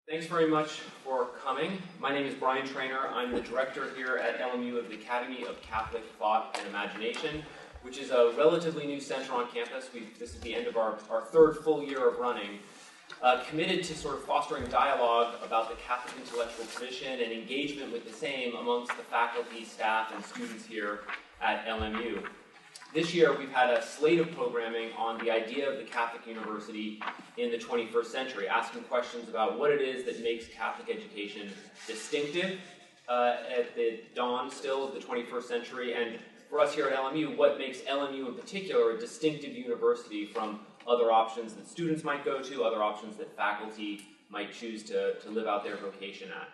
Thanks very much for coming. My name is Brian Traynor. I'm the director here at LMU of the Academy of Catholic Thought and Imagination, which is a relatively new center on campus. This is the end of our third full year of running, committed to sort of fostering dialogue about the Catholic intellectual tradition and engagement with the same amongst the faculty, staff, and students here at LMU. This year, we've had a slate of programming on the idea of the Catholic University in the 21st century, asking questions about what it is that makes Catholic education distinctive at the dawn still of the 21st century, and for us here at LMU, what makes LMU in particular a distinctive university from other options that students might go to, other options that faculty might choose to live out their vocation at.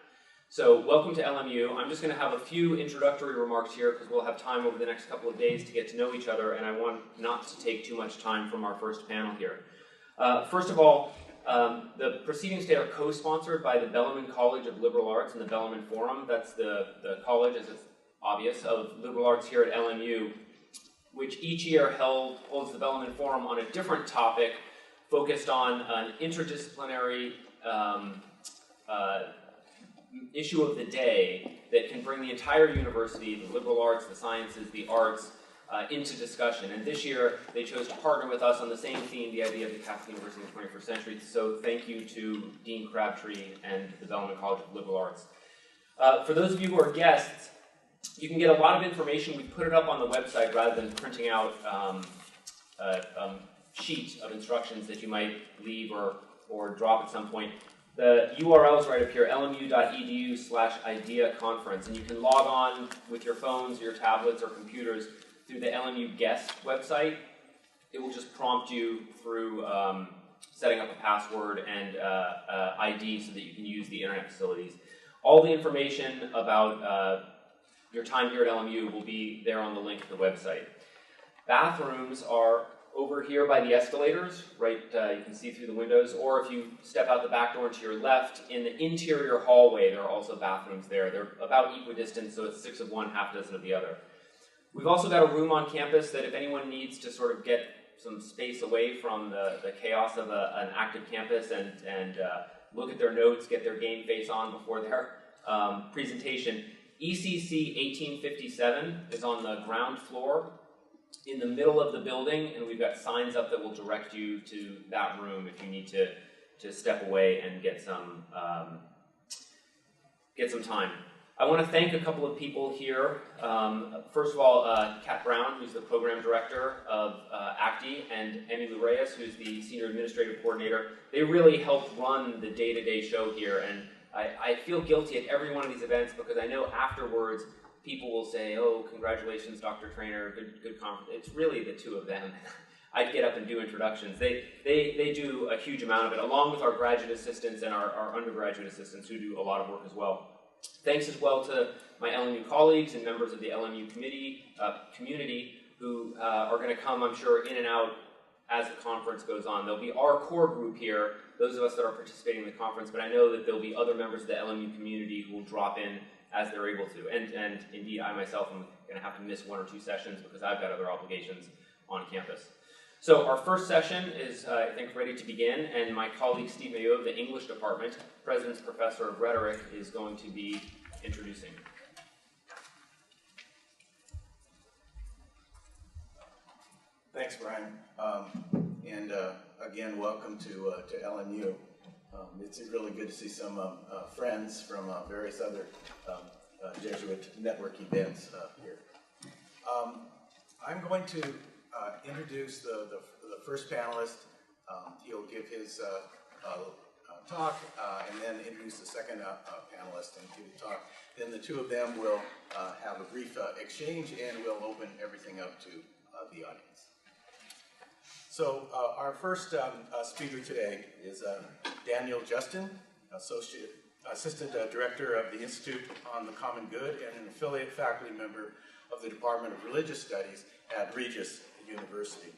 So welcome to LMU. I'm just going to have a few introductory remarks here because we'll have time over the next couple of days to get to know each other, and I want not to take too much time from our first panel here. First of all, the proceedings today are co-sponsored by the Bellarmine College of Liberal Arts and the Bellarmine Forum. That's the college, as it's obvious, of liberal arts here at LMU, which each year holds the Bellarmine Forum on a different topic focused on an interdisciplinary issue of the day that can bring the entire university, the liberal arts, the sciences, the arts, into discussion. And this year, they chose to partner with us on the same theme, the idea of the Catholic University in the 21st century. So thank you to Dean Crabtree and the Bellarmine College of Liberal Arts. For those of you who are guests, you can get a lot of information. We put it up on the website rather than printing out a sheet of instructions that you might leave or drop at some point. The URL is right up here, lmu.edu/idea conference, and you can log on with your phones, your tablets, or computers through the LMU guest website. It will just prompt you through setting up a password and ID so that you can use the internet facilities. All the information about your time here at LMU will be there on the link to the website. Bathrooms are over here by the escalators, right, you can see through the windows, or if you step out the back door to your left, in the interior hallway, there are also bathrooms there. They're about equidistant, so it's 6 of one, half dozen of the other. We've also got a room on campus that if anyone needs to sort of get some space away from the chaos of an active campus and look at their notes, get their game face on before their presentation, ECC 1857 is on the ground floor in the middle of the building, and we've got signs up that will direct you to that room if you need to step away and get some time. I want to thank a couple of people here. First of all, Kat Brown, who's the program director of ACTI, and Emily Reyes, who's the senior administrative coordinator. They really help run the day-to-day show here, and I feel guilty at every one of these events because I know afterwards people will say, "Oh, congratulations, Dr. Traynor, good conference." It's really the two of them. I'd get up and do introductions. They do a huge amount of it, along with our graduate assistants and our undergraduate assistants who do a lot of work as well. Thanks as well to my LMU colleagues and members of the LMU community who are going to come, I'm sure, in and out as the conference goes on. There'll be our core group here, those of us that are participating in the conference, but I know that there'll be other members of the LMU community who will drop in as they're able to. And indeed, I myself am going to have to miss 1 or 2 sessions because I've got other obligations on campus. So our first session is, I think, ready to begin, and my colleague Steve Mayo of the English Department, President's Professor of Rhetoric, is going to be introducing. Thanks, Brian. Again, welcome to LMU. It's really good to see some friends from various other Jesuit network events here. I'm going to introduce the first panelist. He'll give his talk and then introduce the second panelist and give a talk. Then the two of them will have a brief exchange and we'll open everything up to the audience. So our first speaker today is Daniel Justin, Assistant Director of the Institute on the Common Good and an affiliate faculty member of the Department of Religious Studies at Regis University.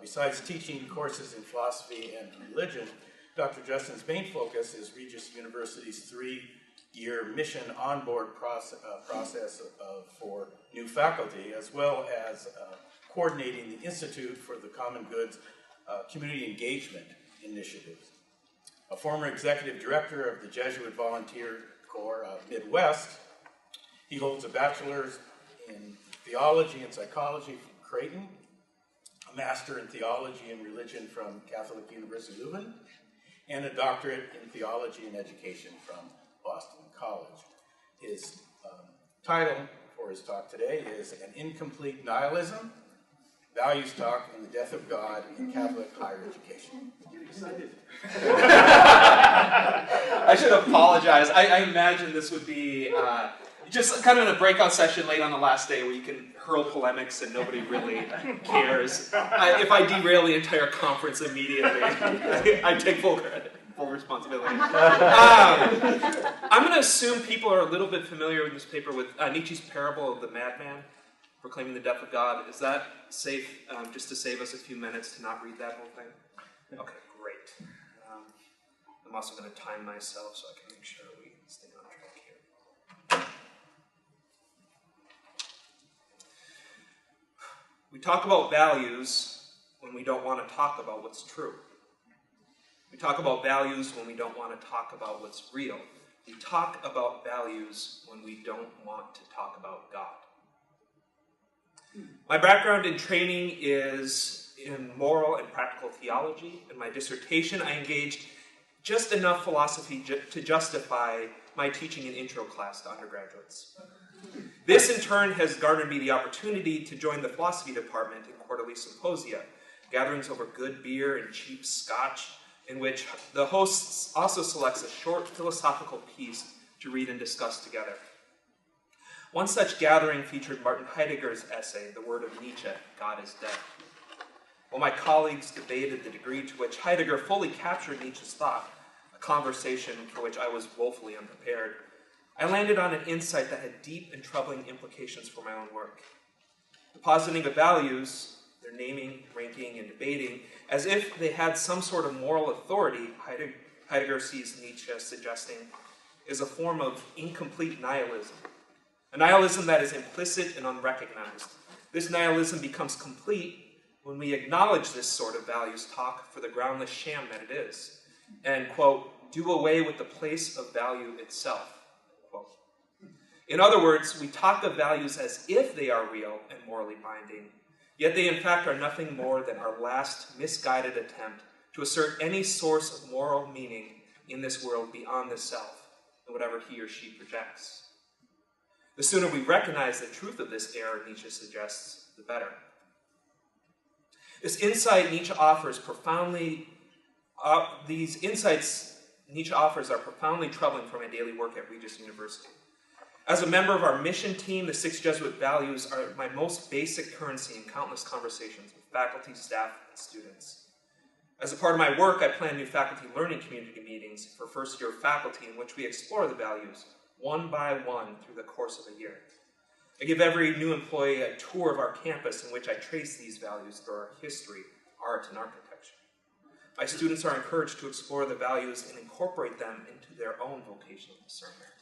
Besides teaching courses in philosophy and religion, Dr. Justin's main focus is Regis University's 3-year mission onboard process for new faculty, as well as coordinating the Institute for the Common Good's community engagement initiatives. a former executive director of the Jesuit Volunteer Corps of Midwest. He holds a bachelor's in theology and psychology from Creighton, a master in theology and religion from Catholic University Leuven, and a doctorate in theology and education from Boston College. His title for his talk today is An Incomplete Nihilism, Values Talk and the Death of God in Catholic Higher Education. You're excited. I should apologize. I imagine this would be just kind of in a breakout session late on the last day where you can hurl polemics and nobody really cares. If I derail the entire conference immediately, I take full credit, full responsibility. I'm going to assume people are a little bit familiar with this paper with Nietzsche's parable of the madman proclaiming the death of God. Is that safe, just to save us a few minutes to not read that whole thing? Okay, great. I'm also going to time myself so I can make sure we stay on track here. We talk about values when we don't want to talk about what's true. We talk about values when we don't want to talk about what's real. We talk about values when we don't want to talk about God. My background in training is in moral and practical theology. In my dissertation, I engaged just enough philosophy to justify my teaching an intro class to undergraduates. This, in turn, has garnered me the opportunity to join the philosophy department in quarterly symposia, gatherings over good beer and cheap scotch, in which the host also selects a short philosophical piece to read and discuss together. One such gathering featured Martin Heidegger's essay, The Word of Nietzsche, God is Dead. While my colleagues debated the degree to which Heidegger fully captured Nietzsche's thought, a conversation for which I was woefully unprepared, I landed on an insight that had deep and troubling implications for my own work. The positing of values, their naming, ranking, and debating, as if they had some sort of moral authority, Heidegger sees Nietzsche suggesting, is a form of incomplete nihilism. A nihilism that is implicit and unrecognized. This nihilism becomes complete when we acknowledge this sort of values talk for the groundless sham that it is, and, quote, do away with the place of value itself, quote. In other words, we talk of values as if they are real and morally binding, yet they in fact are nothing more than our last misguided attempt to assert any source of moral meaning in this world beyond the self, and whatever he or she projects. The sooner we recognize the truth of this error, Nietzsche suggests, the better. This insight Nietzsche offers these insights Nietzsche offers are profoundly troubling for my daily work at Regis University. As a member of our mission team, the 6 Jesuit values are my most basic currency in countless conversations with faculty, staff, and students. As a part of my work, I plan new faculty learning community meetings for first-year faculty in which we explore the values one by one through the course of a year. I give every new employee a tour of our campus in which I trace these values through our history, art, and architecture. My students are encouraged to explore the values and incorporate them into their own vocational discernment.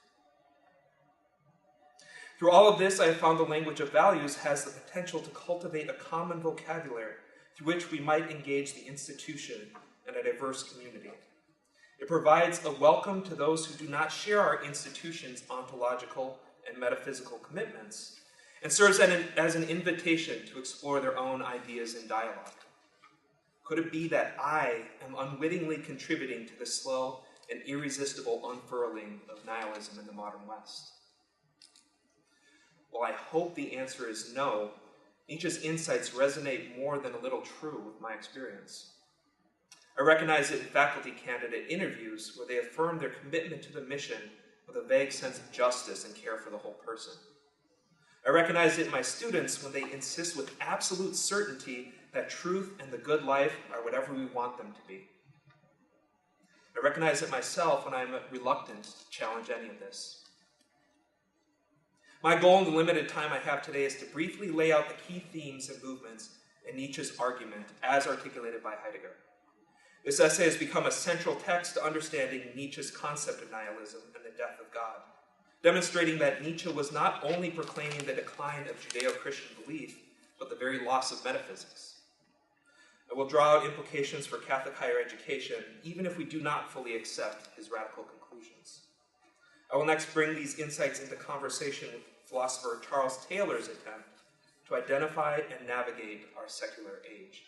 Through all of this, I have found the language of values has the potential to cultivate a common vocabulary through which we might engage the institution and a diverse community. It provides a welcome to those who do not share our institution's ontological and metaphysical commitments, and serves as an invitation to explore their own ideas in dialogue. Could it be that I am unwittingly contributing to the slow and irresistible unfurling of nihilism in the modern West? While I hope the answer is no, Nietzsche's insights resonate more than a little true with my experience. I recognize it in faculty candidate interviews where they affirm their commitment to the mission with a vague sense of justice and care for the whole person. I recognize it in my students when they insist with absolute certainty that truth and the good life are whatever we want them to be. I recognize it myself when I'm reluctant to challenge any of this. My goal in the limited time I have today is to briefly lay out the key themes and movements in Nietzsche's argument as articulated by Heidegger. This essay has become a central text to understanding Nietzsche's concept of nihilism and the death of God, demonstrating that Nietzsche was not only proclaiming the decline of Judeo-Christian belief, but the very loss of metaphysics. I will draw out implications for Catholic higher education, even if we do not fully accept his radical conclusions. I will next bring these insights into conversation with philosopher Charles Taylor's attempt to identify and navigate our secular age.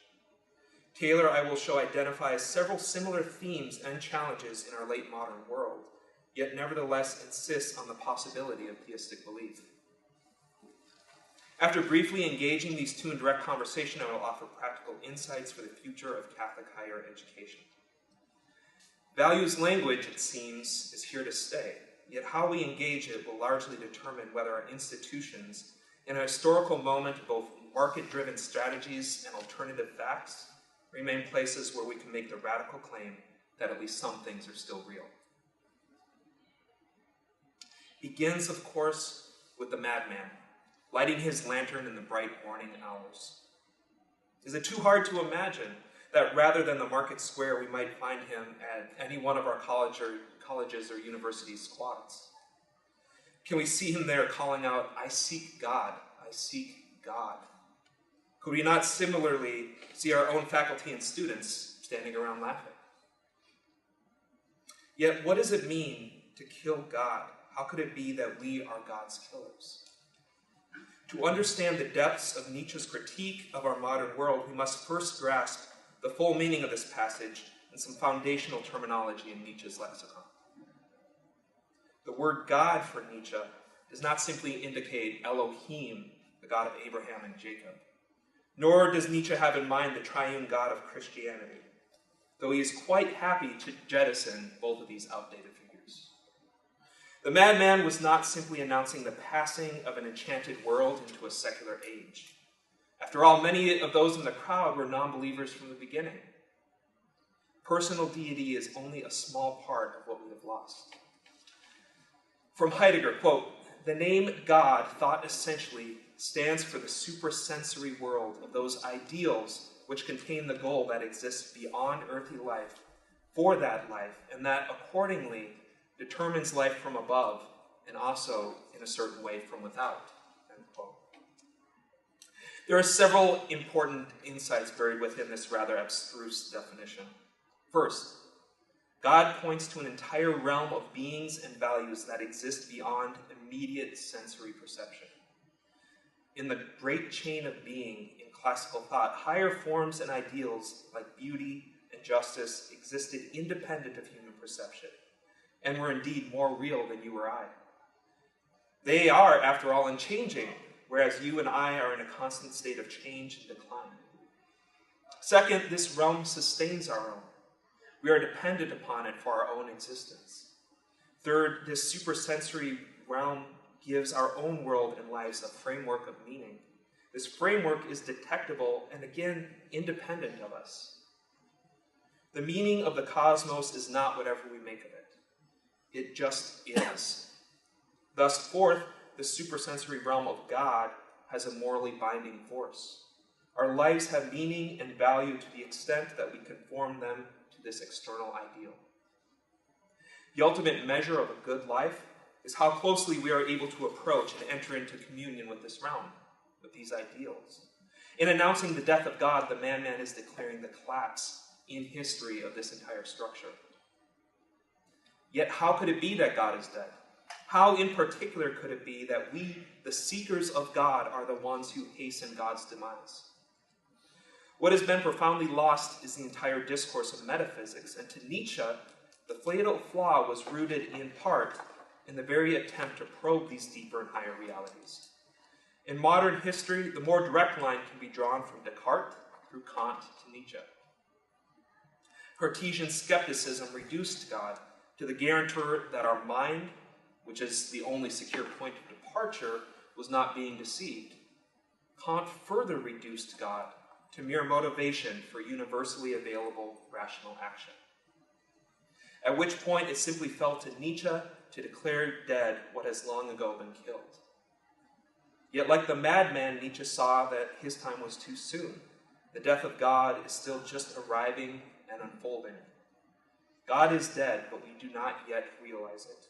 Taylor, I will show, identifies several similar themes and challenges in our late modern world, yet nevertheless insists on the possibility of theistic belief. After briefly engaging these two in direct conversation, I will offer practical insights for the future of Catholic higher education. Values language, it seems, is here to stay, yet how we engage it will largely determine whether our institutions, in a historical moment of both market-driven strategies and alternative facts, remain places where we can make the radical claim that at least some things are still real. Begins, of course, with the madman, lighting his lantern in the bright morning hours. Is it too hard to imagine that rather than the market square, we might find him at any one of our colleges or universities' squads? Can we see him there calling out, "I seek God, I seek God"? Could we not similarly see our own faculty and students standing around laughing? Yet, what does it mean to kill God? How could it be that we are God's killers? To understand the depths of Nietzsche's critique of our modern world, we must first grasp the full meaning of this passage and some foundational terminology in Nietzsche's lexicon. The word God for Nietzsche does not simply indicate Elohim, the God of Abraham and Jacob, nor does Nietzsche have in mind the triune God of Christianity, though he is quite happy to jettison both of these outdated figures. The madman was not simply announcing the passing of an enchanted world into a secular age. After all, many of those in the crowd were non-believers from the beginning. Personal deity is only a small part of what we have lost. From Heidegger, quote, "The name God, thought essentially, stands for the supersensory world of those ideals which contain the goal that exists beyond earthly life for that life, and that accordingly determines life from above and also, in a certain way, from without." End quote. There are several important insights buried within this rather abstruse definition. First, God points to an entire realm of beings and values that exist beyond immediate sensory perception. In the great chain of being in classical thought, higher forms and ideals like beauty and justice existed independent of human perception and were indeed more real than you or I. They are, after all, unchanging, whereas you and I are in a constant state of change and decline. Second, this realm sustains our own. We are dependent upon it for our own existence. Third, this supersensory realm gives our own world and lives a framework of meaning. This framework is detectable and, again, independent of us. The meaning of the cosmos is not whatever we make of it. It just is. Thus, fourth, the supersensory realm of God has a morally binding force. Our lives have meaning and value to the extent that we conform them to this external ideal. The ultimate measure of a good life is how closely we are able to approach and enter into communion with this realm, with these ideals. In announcing the death of God, the madman is declaring the collapse in history of this entire structure. Yet how could it be that God is dead? How in particular could it be that we, the seekers of God, are the ones who hasten God's demise? What has been profoundly lost is the entire discourse of metaphysics, and to Nietzsche, the fatal flaw was rooted in part in the very attempt to probe these deeper and higher realities. In modern history, the more direct line can be drawn from Descartes through Kant to Nietzsche. Cartesian skepticism reduced God to the guarantor that our mind, which is the only secure point of departure, was not being deceived. Kant further reduced God to mere motivation for universally available rational action. At which point it simply fell to Nietzsche to declare dead what has long ago been killed. Yet like the madman, Nietzsche saw that his time was too soon. The death of God is still just arriving and unfolding. God is dead, but we do not yet realize it.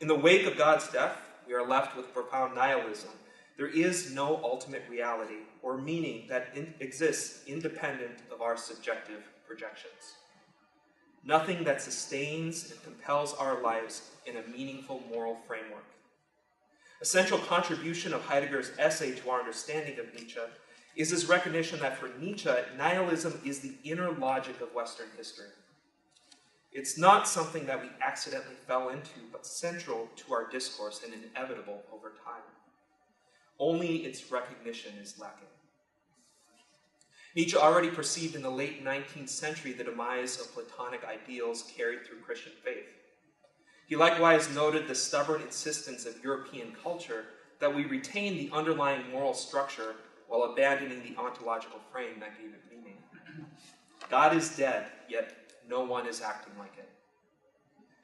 In the wake of God's death, we are left with profound nihilism, There is no ultimate reality or meaning that exists independent of our subjective projections. Nothing that sustains and compels our lives in a meaningful moral framework. A central contribution of Heidegger's essay to our understanding of Nietzsche is his recognition that for Nietzsche, nihilism is the inner logic of Western history. It's not something that we accidentally fell into, but central to our discourse and inevitable over time. Only its recognition is lacking. Nietzsche already perceived in the late 19th century the demise of Platonic ideals carried through Christian faith. He likewise noted the stubborn insistence of European culture that we retain the underlying moral structure while abandoning the ontological frame that gave it meaning. God is dead, yet no one is acting like it.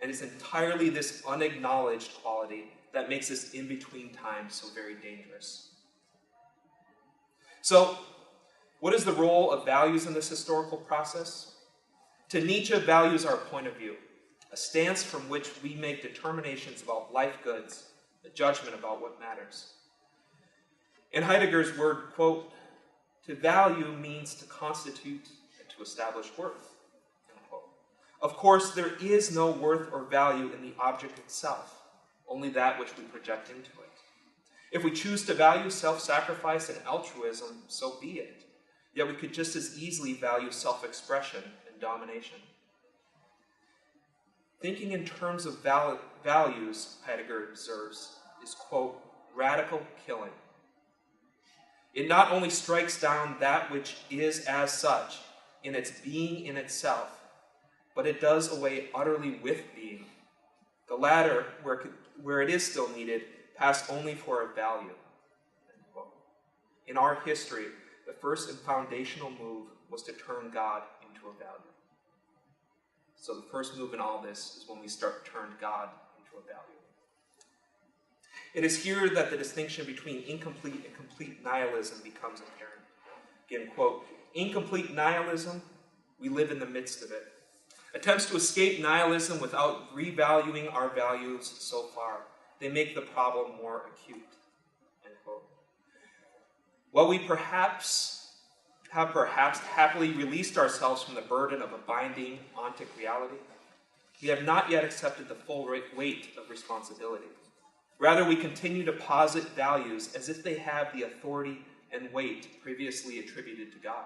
And it's entirely this unacknowledged quality that makes this in-between time so very dangerous. So, what is the role of values in this historical process? To Nietzsche, values are a point of view, a stance from which we make determinations about life goods, a judgment about what matters. In Heidegger's word, quote, to value means to constitute and to establish worth, unquote. Of course, there is no worth or value in the object itself, only that which we project into it. If we choose to value self-sacrifice and altruism, so be it. Yet we could just as easily value self-expression and domination. Thinking in terms of values, Heidegger observes, is, quote, radical killing. It not only strikes down that which is as such in its being in itself, but it does away utterly with being. The latter, where it is still needed, passed only for a value. In our history, the first and foundational move was to turn God into a value. So the first move in all this is when we start to turn God into a value. It is here that the distinction between incomplete and complete nihilism becomes apparent. Again, quote, incomplete nihilism, we live in the midst of it. Attempts to escape nihilism without revaluing our values so far, they make the problem more acute, end quote. While we have happily released ourselves from the burden of a binding, ontic reality, we have not yet accepted the full weight of responsibility. Rather, we continue to posit values as if they have the authority and weight previously attributed to God.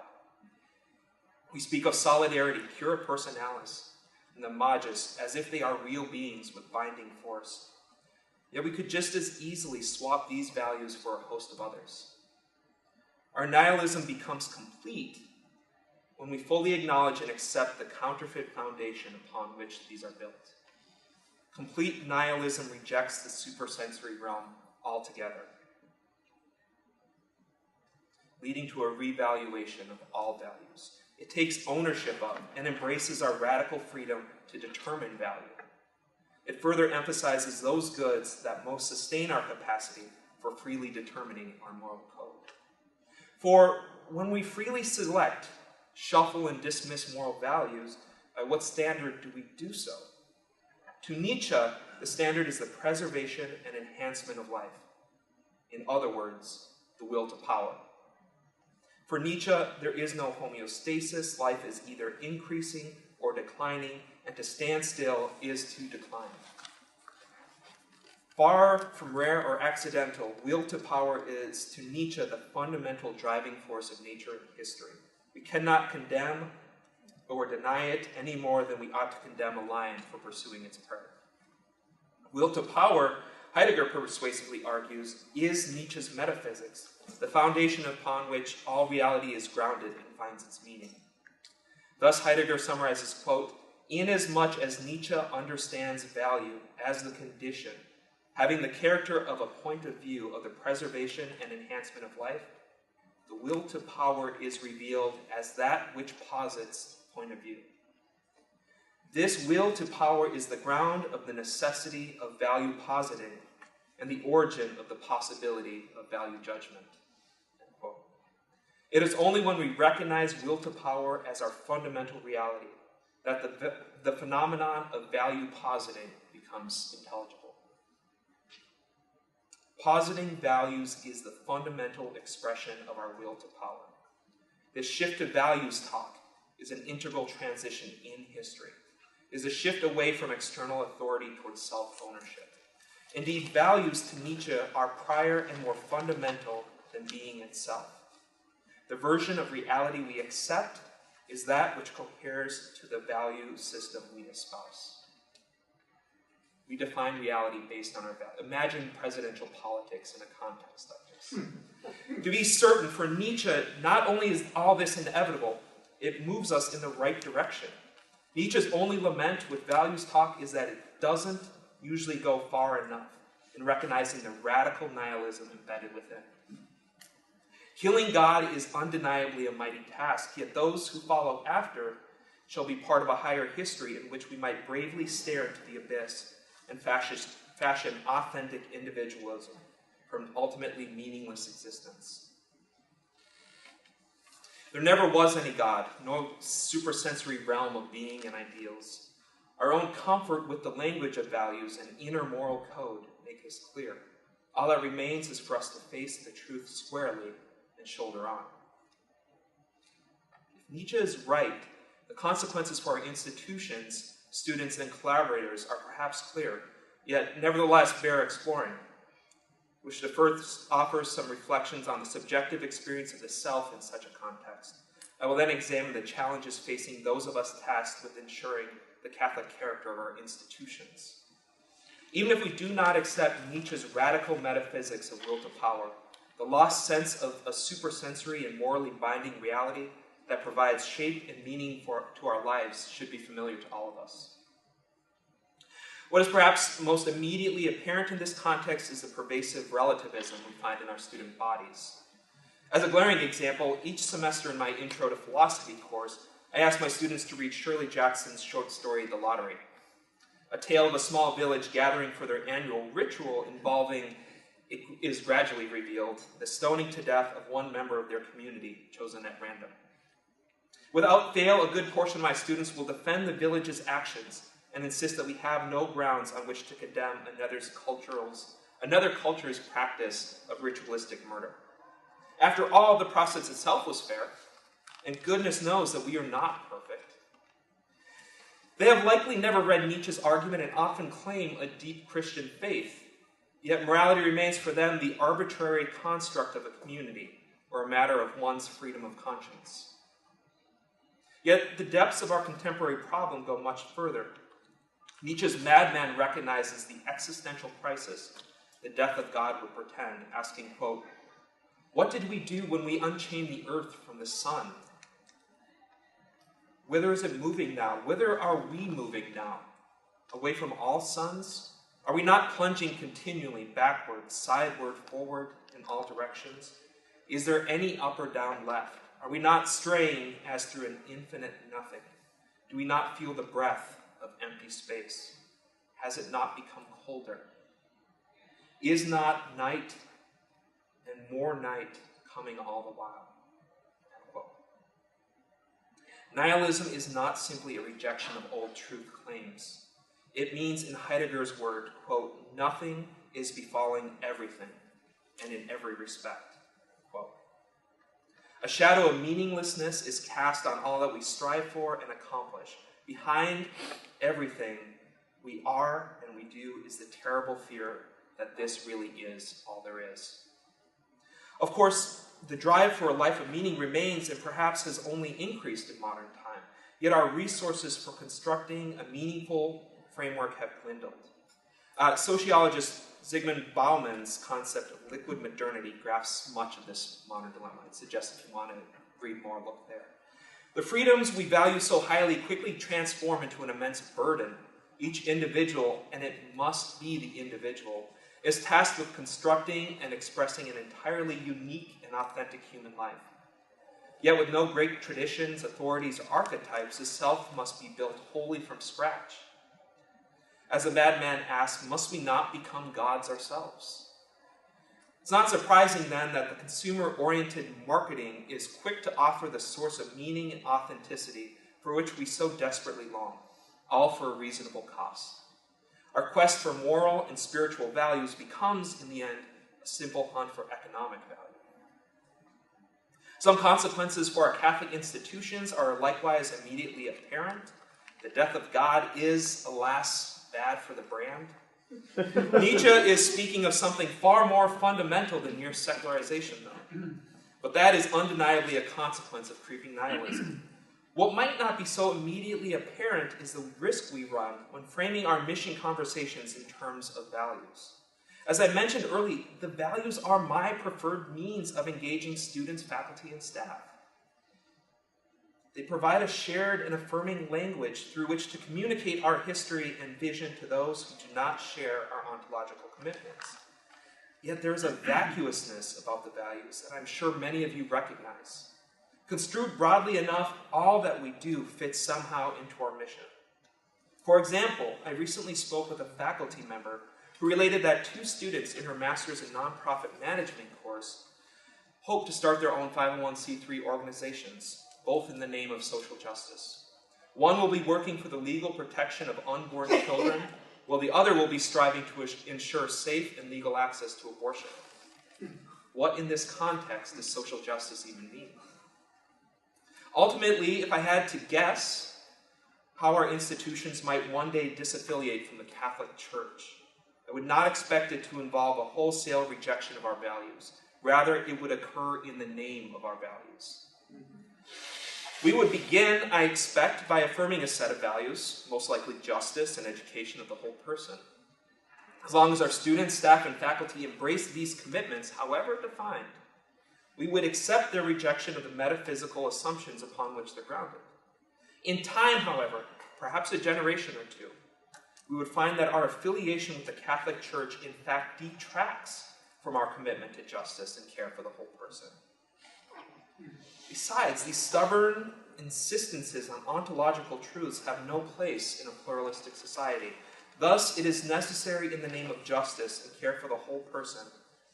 We speak of solidarity, pura personalis, and the magis as if they are real beings with binding force. Yet we could just as easily swap these values for a host of others. Our nihilism becomes complete when we fully acknowledge and accept the counterfeit foundation upon which these are built. Complete nihilism rejects the supersensory realm altogether, leading to a revaluation of all values. It takes ownership of and embraces our radical freedom to determine value. It further emphasizes those goods that most sustain our capacity for freely determining our moral code. For when we freely select, shuffle, and dismiss moral values, by what standard do we do so? To Nietzsche, the standard is the preservation and enhancement of life. In other words, the will to power. For Nietzsche, there is no homeostasis. Life is either increasing or declining, and to stand still is to decline. Far from rare or accidental, will to power is, to Nietzsche, the fundamental driving force of nature and history. We cannot condemn or deny it any more than we ought to condemn a lion for pursuing its prey. Will to power, Heidegger persuasively argues, is Nietzsche's metaphysics, the foundation upon which all reality is grounded and finds its meaning. Thus Heidegger summarizes, quote, inasmuch as Nietzsche understands value as the condition, having the character of a point of view of the preservation and enhancement of life, the will to power is revealed as that which posits point of view. This will to power is the ground of the necessity of value positing and the origin of the possibility of value judgment. End quote. It is only when we recognize will to power as our fundamental reality that the phenomenon of value positing becomes intelligible. Positing values is the fundamental expression of our will to power. This shift to values talk is an integral transition in history, is a shift away from external authority towards self-ownership. Indeed, values to Nietzsche are prior and more fundamental than being itself. The version of reality we accept is that which coheres to the value system we espouse. We define reality based on our values. Imagine presidential politics in a context like this. To be certain, for Nietzsche, not only is all this inevitable, it moves us in the right direction. Nietzsche's only lament with values talk is that it doesn't usually go far enough in recognizing the radical nihilism embedded within. Killing God is undeniably a mighty task, yet those who follow after shall be part of a higher history in which we might bravely stare into the abyss and fashion authentic individualism from ultimately meaningless existence. There never was any God, no supersensory realm of being and ideals. Our own comfort with the language of values and inner moral code make this clear. All that remains is for us to face the truth squarely and shoulder on. If Nietzsche is right, the consequences for our institutions, students, and collaborators are perhaps clear, yet nevertheless bear exploring. Which to first offers some reflections on the subjective experience of the self in such a context. I will then examine the challenges facing those of us tasked with ensuring the Catholic character of our institutions. Even if we do not accept Nietzsche's radical metaphysics of will to power, the lost sense of a supersensory and morally binding reality that provides shape and meaning to our lives should be familiar to all of us. What is perhaps most immediately apparent in this context is the pervasive relativism we find in our student bodies. As a glaring example, each semester in my Intro to Philosophy course, I ask my students to read Shirley Jackson's short story, The Lottery, a tale of a small village gathering for their annual ritual involving, it is gradually revealed, the stoning to death of one member of their community chosen at random. Without fail, a good portion of my students will defend the village's actions and insist that we have no grounds on which to condemn another culture's practice of ritualistic murder. After all, the process itself was fair, and goodness knows that we are not perfect. They have likely never read Nietzsche's argument and often claim a deep Christian faith, yet morality remains for them the arbitrary construct of a community, or a matter of one's freedom of conscience. Yet the depths of our contemporary problem go much further. Nietzsche's madman recognizes the existential crisis the death of God would portend, asking, quote, "What did we do when we unchained the earth from the sun? Whither is it moving now? Whither are we moving now? Away from all suns? Are we not plunging continually backward, sideward, forward, in all directions? Is there any up or down left? Are we not straying as through an infinite nothing? Do we not feel the breath of empty space? Has it not become colder? Is not night and more night coming all the while?" Quote. Nihilism is not simply a rejection of old truth claims. It means, in Heidegger's word, quote, "Nothing is befalling everything, and in every respect." Quote. A shadow of meaninglessness is cast on all that we strive for and accomplish. Behind everything we are and we do is the terrible fear that this really is all there is. Of course, the drive for a life of meaning remains and perhaps has only increased in modern time, yet our resources for constructing a meaningful framework have dwindled. Sociologist Zygmunt Bauman's concept of liquid modernity graphs much of this modern dilemma. I'd suggest if you want to read more, look there. The freedoms we value so highly quickly transform into an immense burden. Each individual, and it must be the individual, is tasked with constructing and expressing an entirely unique and authentic human life. Yet with no great traditions, authorities, or archetypes, the self must be built wholly from scratch. As the madman asks, must we not become gods ourselves? It's not surprising then that the consumer-oriented marketing is quick to offer the source of meaning and authenticity for which we so desperately long, all for a reasonable cost. Our quest for moral and spiritual values becomes, in the end, a simple hunt for economic value. Some consequences for our Catholic institutions are likewise immediately apparent. The death of God is, alas, bad for the brand. Nietzsche is speaking of something far more fundamental than mere secularization, though. But that is undeniably a consequence of creeping nihilism. What might not be so immediately apparent is the risk we run when framing our mission conversations in terms of values. As I mentioned earlier, the values are my preferred means of engaging students, faculty, and staff. They provide a shared and affirming language through which to communicate our history and vision to those who do not share our ontological commitments. Yet there is a vacuousness about the values that I'm sure many of you recognize. Construed broadly enough, all that we do fits somehow into our mission. For example, I recently spoke with a faculty member who related that 2 students in her Master's in Nonprofit Management course hope to start their own 501c3 organizations, both in the name of social justice. One will be working for the legal protection of unborn children, while the other will be striving to ensure safe and legal access to abortion. What in this context does social justice even mean? Ultimately, if I had to guess how our institutions might one day disaffiliate from the Catholic Church, I would not expect it to involve a wholesale rejection of our values. Rather, it would occur in the name of our values. We would begin, I expect, by affirming a set of values, most likely justice and education of the whole person. As long as our students, staff, and faculty embrace these commitments, however defined, we would accept their rejection of the metaphysical assumptions upon which they're grounded. In time, however, perhaps a generation or two, we would find that our affiliation with the Catholic Church in fact detracts from our commitment to justice and care for the whole person. Besides, these stubborn insistences on ontological truths have no place in a pluralistic society. Thus, it is necessary in the name of justice and care for the whole person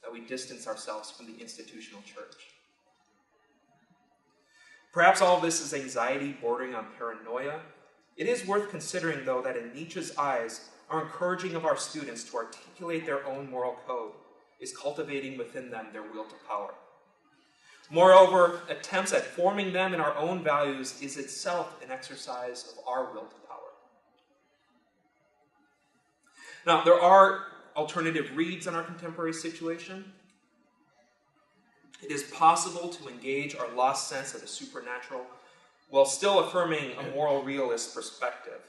that we distance ourselves from the institutional church. Perhaps all of this is anxiety bordering on paranoia. It is worth considering, though, that in Nietzsche's eyes, our encouraging of our students to articulate their own moral code is cultivating within them their will to power. Moreover, attempts at forming them in our own values is itself an exercise of our will to power. Now, there are alternative reads on our contemporary situation. It is possible to engage our lost sense of the supernatural while still affirming a moral realist perspective.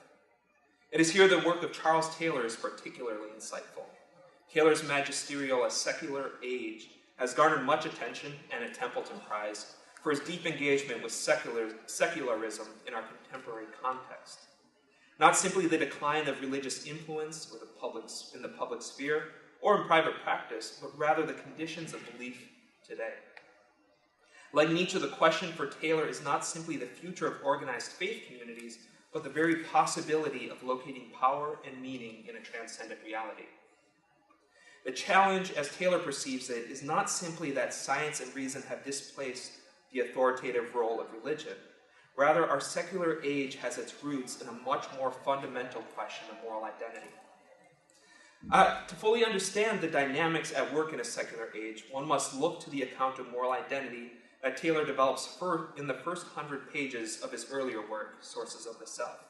It is here the work of Charles Taylor is particularly insightful. Taylor's magisterial A Secular Age has garnered much attention and a Templeton Prize for his deep engagement with secularism in our contemporary context. Not simply the decline of religious influence in the public sphere or in private practice, but rather the conditions of belief today. Like Nietzsche, the question for Taylor is not simply the future of organized faith communities, but the very possibility of locating power and meaning in a transcendent reality. The challenge, as Taylor perceives it, is not simply that science and reason have displaced the authoritative role of religion. Rather, our secular age has its roots in a much more fundamental question of moral identity. To fully understand the dynamics at work in a secular age, one must look to the account of moral identity that Taylor develops in the first 100 pages of his earlier work, Sources of the Self.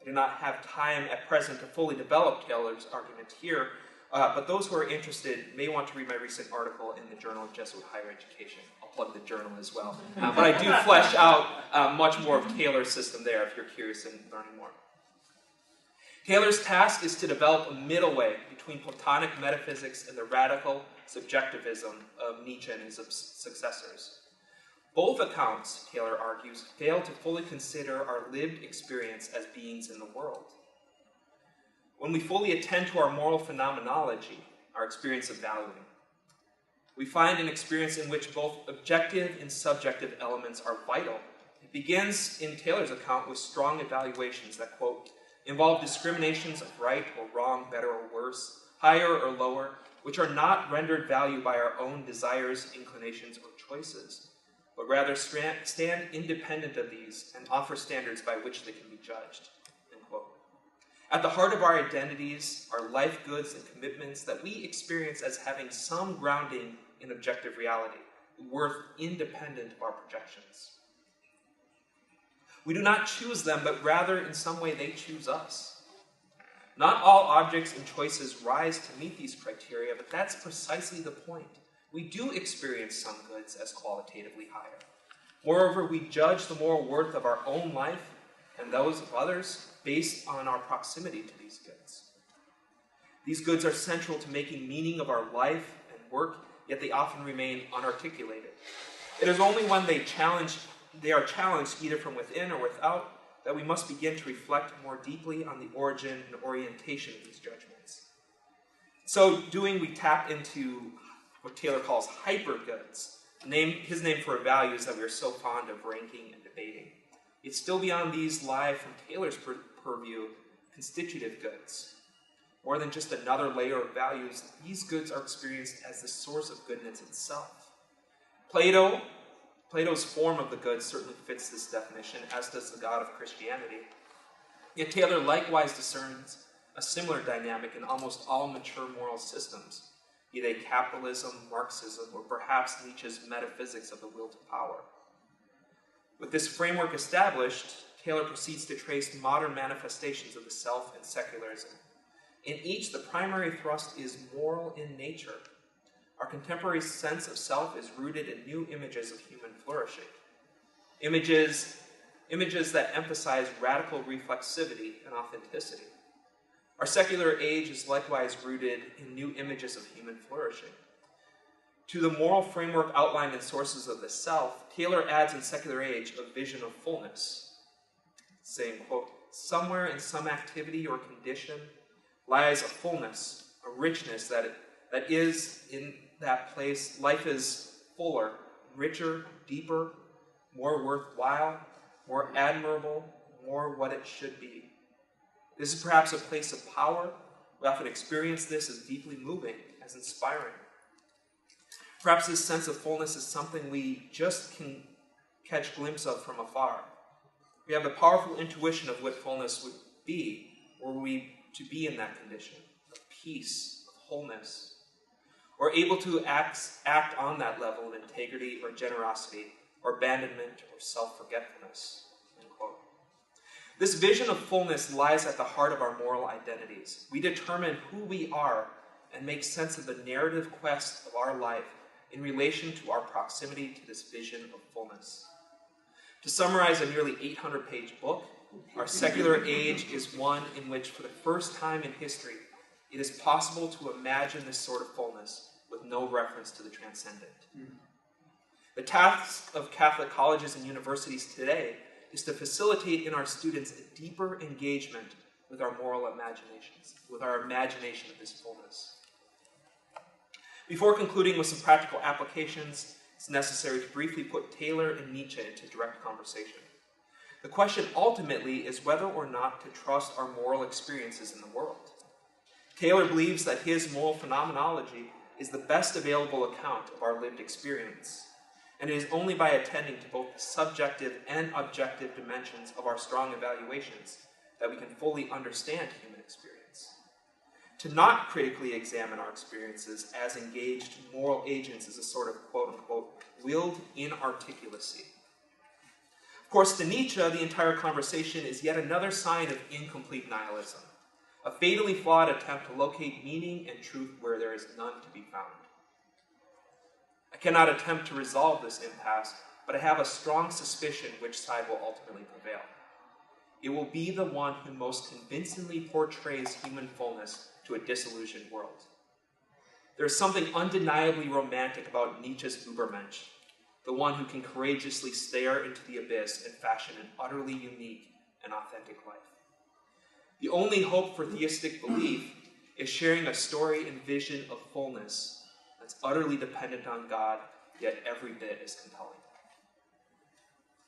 I do not have time at present to fully develop Taylor's argument here, but those who are interested may want to read my recent article in the Journal of Jesuit Higher Education. I'll plug the journal as well. But I do flesh out much more of Taylor's system there if you're curious in learning more. Taylor's task is to develop a middle way between Platonic metaphysics and the radical subjectivism of Nietzsche and his successors. Both accounts, Taylor argues, fail to fully consider our lived experience as beings in the world. When we fully attend to our moral phenomenology, our experience of valuing, we find an experience in which both objective and subjective elements are vital. It begins, in Taylor's account, with strong evaluations that, quote, involve discriminations of right or wrong, better or worse, higher or lower, which are not rendered value by our own desires, inclinations, or choices, but rather stand independent of these and offer standards by which they can be judged, end quote. At the heart of our identities are life goods and commitments that we experience as having some grounding in objective reality, worth independent of our projections. We do not choose them, but rather in some way they choose us. Not all objects and choices rise to meet these criteria, but that's precisely the point. We do experience some goods as qualitatively higher. Moreover, we judge the moral worth of our own life and those of others based on our proximity to these goods. These goods are central to making meaning of our life and work, yet they often remain unarticulated. It is only when they are challenged either from within or without that we must begin to reflect more deeply on the origin and orientation of these judgments. So doing, we tap into what Taylor calls hypergoods, his name for values that we are so fond of ranking and debating. It's still beyond these lie, from Taylor's purview, constitutive goods. More than just another layer of values, these goods are experienced as the source of goodness itself. Plato's form of the good certainly fits this definition, as does the God of Christianity. Yet Taylor likewise discerns a similar dynamic in almost all mature moral systems, be they capitalism, Marxism, or perhaps Nietzsche's metaphysics of the will to power. With this framework established, Taylor proceeds to trace modern manifestations of the self in secularism. In each, the primary thrust is moral in nature. Our contemporary sense of self is rooted in new images of human flourishing. Images that emphasize radical reflexivity and authenticity. Our secular age is likewise rooted in new images of human flourishing. To the moral framework outlined in Sources of the Self, Taylor adds in secular age a vision of fullness, saying, quote, "Somewhere in some activity or condition lies a fullness, a richness that is in that place. Life is fuller, richer, deeper, more worthwhile, more admirable, more what it should be. This is perhaps a place of power. We often experience this as deeply moving, as inspiring. Perhaps this sense of fullness is something we just can catch a glimpse of from afar. We have a powerful intuition of what fullness would be, were we to be in that condition, of peace, of wholeness, or able to act on that level of integrity or generosity, or abandonment or self-forgetfulness." End quote. This vision of fullness lies at the heart of our moral identities. We determine who we are and make sense of the narrative quest of our life in relation to our proximity to this vision of fullness. To summarize a nearly 800-page book, our secular age is one in which, for the first time in history, it is possible to imagine this sort of fullness with no reference to the transcendent. The task of Catholic colleges and universities today is to facilitate in our students a deeper engagement with our moral imaginations, with our imagination of this fullness. Before concluding with some practical applications, it's necessary to briefly put Taylor and Nietzsche into direct conversation. The question ultimately is whether or not to trust our moral experiences in the world. Taylor believes that his moral phenomenology is the best available account of our lived experience, and it is only by attending to both the subjective and objective dimensions of our strong evaluations that we can fully understand human experience. To not critically examine our experiences as engaged moral agents is a sort of quote-unquote willed inarticulacy. Of course, to Nietzsche, the entire conversation is yet another sign of incomplete nihilism, a fatally flawed attempt to locate meaning and truth where there is none to be found. I cannot attempt to resolve this impasse, but I have a strong suspicion which side will ultimately prevail. It will be the one who most convincingly portrays human fullness to a disillusioned world. There is something undeniably romantic about Nietzsche's Übermensch, the one who can courageously stare into the abyss and fashion an utterly unique and authentic life. The only hope for theistic belief is sharing a story and vision of fullness that's utterly dependent on God, yet every bit as compelling.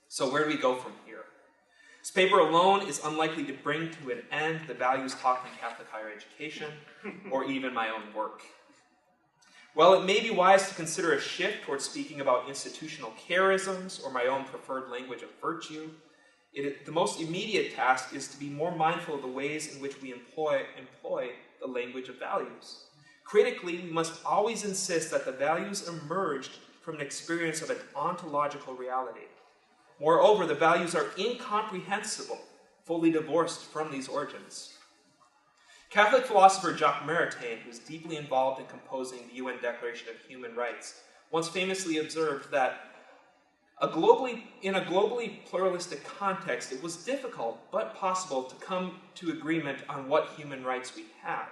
So where do we go from here? This paper alone is unlikely to bring to an end the values taught in Catholic higher education, or even my own work. While it may be wise to consider a shift towards speaking about institutional charisms or my own preferred language of virtue, The most immediate task is to be more mindful of the ways in which we employ the language of values. Critically, we must always insist that the values emerged from an experience of an ontological reality. Moreover, the values are incomprehensible, fully divorced from these origins. Catholic philosopher Jacques Maritain, who was deeply involved in composing the UN Declaration of Human Rights, once famously observed that in a globally pluralistic context, it was difficult but possible to come to agreement on what human rights we have.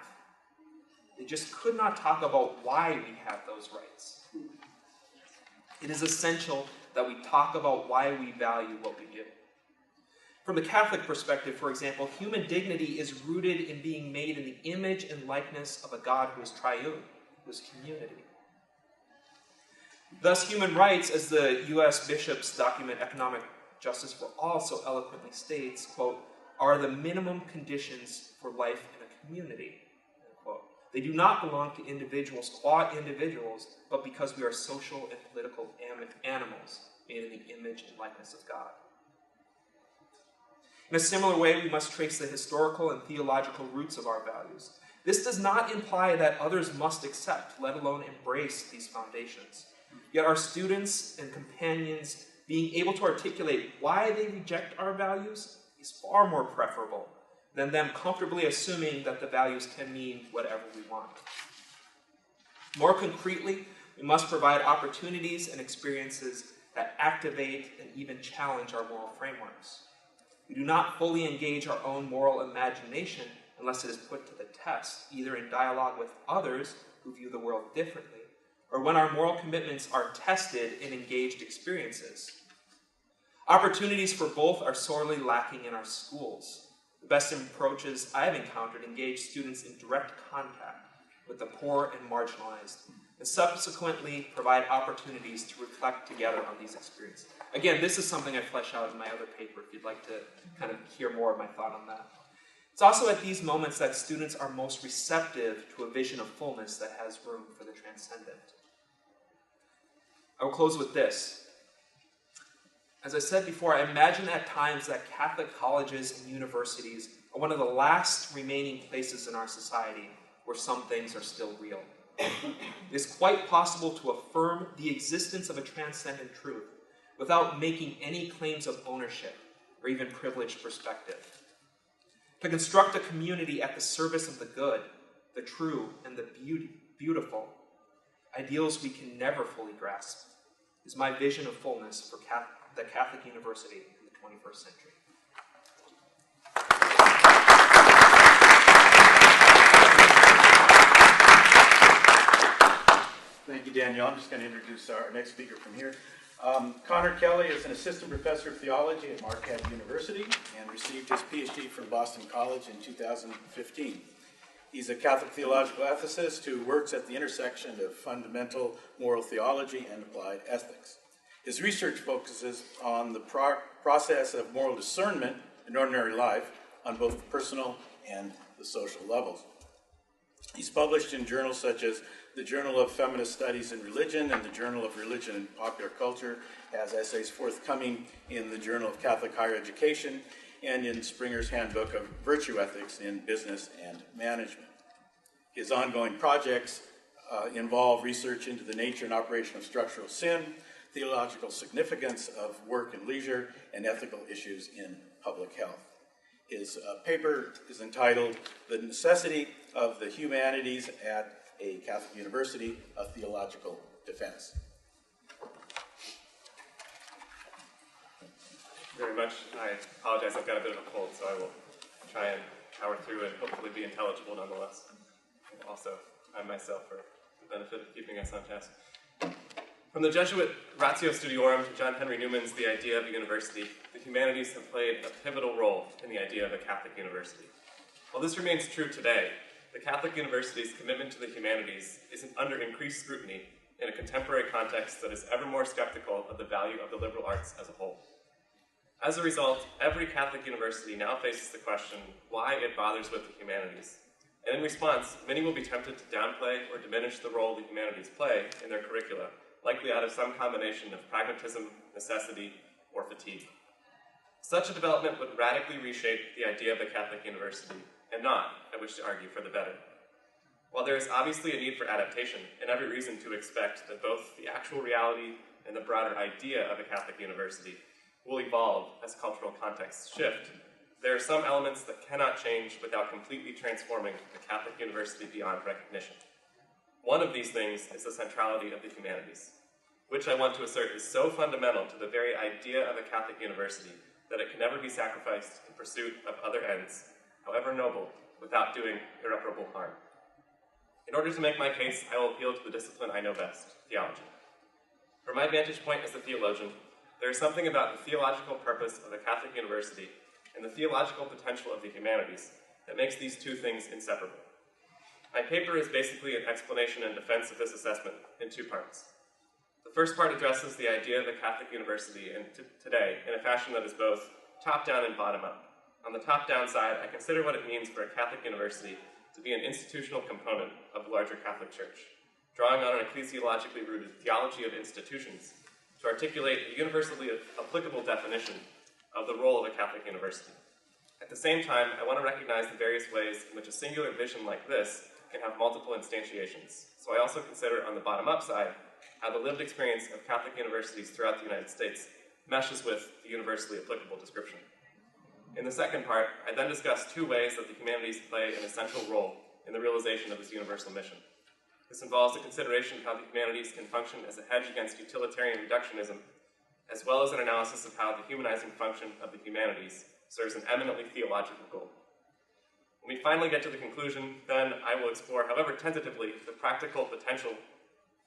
They just could not talk about why we have those rights. It is essential that we talk about why we value what we do. From the Catholic perspective, for example, human dignity is rooted in being made in the image and likeness of a God who is triune, who is community. Thus, human rights, as the U.S. bishops' document Economic Justice for All so eloquently states, quote, are the minimum conditions for life in a community, end quote. They do not belong to individuals qua individuals, but because we are social and political animals made in the image and likeness of God. In a similar way, we must trace the historical and theological roots of our values. This does not imply that others must accept, let alone embrace, these foundations. Yet our students and companions being able to articulate why they reject our values is far more preferable than them comfortably assuming that the values can mean whatever we want. More concretely, we must provide opportunities and experiences that activate and even challenge our moral frameworks. We do not fully engage our own moral imagination unless it is put to the test, either in dialogue with others who view the world differently, or when our moral commitments are tested in engaged experiences. Opportunities for both are sorely lacking in our schools. The best approaches I have encountered engage students in direct contact with the poor and marginalized, and subsequently provide opportunities to reflect together on these experiences. Again, this is something I flesh out in my other paper if you'd like to kind of hear more of my thought on that. It's also at these moments that students are most receptive to a vision of fullness that has room for the transcendent. I will close with this. As I said before, I imagine at times that Catholic colleges and universities are one of the last remaining places in our society where some things are still real. It is quite possible to affirm the existence of a transcendent truth without making any claims of ownership or even privileged perspective. To construct a community at the service of the good, the true, and the beautiful, ideals we can never fully grasp, is my vision of fullness for the Catholic University in the 21st century. Thank you, Daniel. I'm just going to introduce our next speaker from here. Conor Kelly is an assistant professor of theology at Marquette University and received his PhD from Boston College in 2015. He's a Catholic theological ethicist who works at the intersection of fundamental moral theology and applied ethics. His research focuses on the process of moral discernment in ordinary life on both the personal and the social levels. He's published in journals such as the Journal of Feminist Studies in Religion and the Journal of Religion and Popular Culture, has essays forthcoming in the Journal of Catholic Higher Education and in Springer's Handbook of Virtue Ethics in Business and Management. His ongoing projects involve research into the nature and operation of structural sin, theological significance of work and leisure, and ethical issues in public health. His paper is entitled The Necessity of the Humanities at a Catholic University, a Theological Defense. Very much. I apologize, I've got a bit of a cold, so I will try and power through and hopefully be intelligible nonetheless. And also, I myself for the benefit of keeping us on task. From the Jesuit Ratio Studiorum to John Henry Newman's The Idea of a University, the humanities have played a pivotal role in the idea of a Catholic university. While this remains true today, the Catholic University's commitment to the humanities is under increased scrutiny in a contemporary context that is ever more skeptical of the value of the liberal arts as a whole. As a result, every Catholic university now faces the question why it bothers with the humanities. And in response, many will be tempted to downplay or diminish the role the humanities play in their curricula, likely out of some combination of pragmatism, necessity, or fatigue. Such a development would radically reshape the idea of a Catholic university, and not, I wish to argue, for the better. While there is obviously a need for adaptation, and every reason to expect that both the actual reality and the broader idea of a Catholic university will evolve as cultural contexts shift, there are some elements that cannot change without completely transforming the Catholic university beyond recognition. One of these things is the centrality of the humanities, which I want to assert is so fundamental to the very idea of a Catholic university that it can never be sacrificed in pursuit of other ends, however noble, without doing irreparable harm. In order to make my case, I will appeal to the discipline I know best, theology. From my vantage point as a theologian, there is something about the theological purpose of a Catholic university and the theological potential of the humanities that makes these two things inseparable. My paper is basically an explanation and defense of this assessment in two parts. The first part addresses the idea of a Catholic university today in a fashion that is both top-down and bottom-up. On the top-down side, I consider what it means for a Catholic university to be an institutional component of the larger Catholic Church, drawing on an ecclesiologically rooted theology of institutions to articulate a universally applicable definition of the role of a Catholic university. At the same time, I want to recognize the various ways in which a singular vision like this can have multiple instantiations. So I also consider on the bottom-up side how the lived experience of Catholic universities throughout the United States meshes with the universally applicable description. In the second part, I then discuss two ways that the humanities play an essential role in the realization of this universal mission. This involves the consideration of how the humanities can function as a hedge against utilitarian reductionism, as well as an analysis of how the humanizing function of the humanities serves an eminently theological goal. When we finally get to the conclusion, then I will explore, however tentatively, the practical potential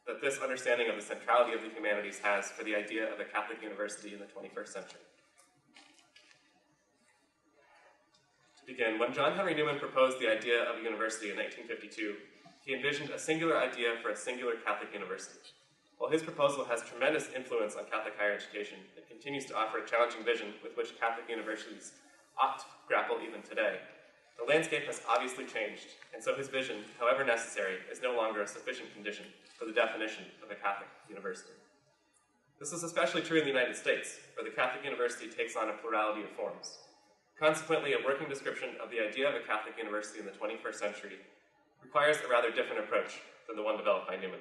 that this understanding of the centrality of the humanities has for the idea of a Catholic university in the 21st century. To begin, when John Henry Newman proposed the idea of a university in 1952, he envisioned a singular idea for a singular Catholic university. While his proposal has tremendous influence on Catholic higher education, it continues to offer a challenging vision with which Catholic universities ought to grapple even today. The landscape has obviously changed, and so his vision, however necessary, is no longer a sufficient condition for the definition of a Catholic university. This is especially true in the United States, where the Catholic university takes on a plurality of forms. Consequently, a working description of the idea of a Catholic university in the 21st century requires a rather different approach than the one developed by Newman.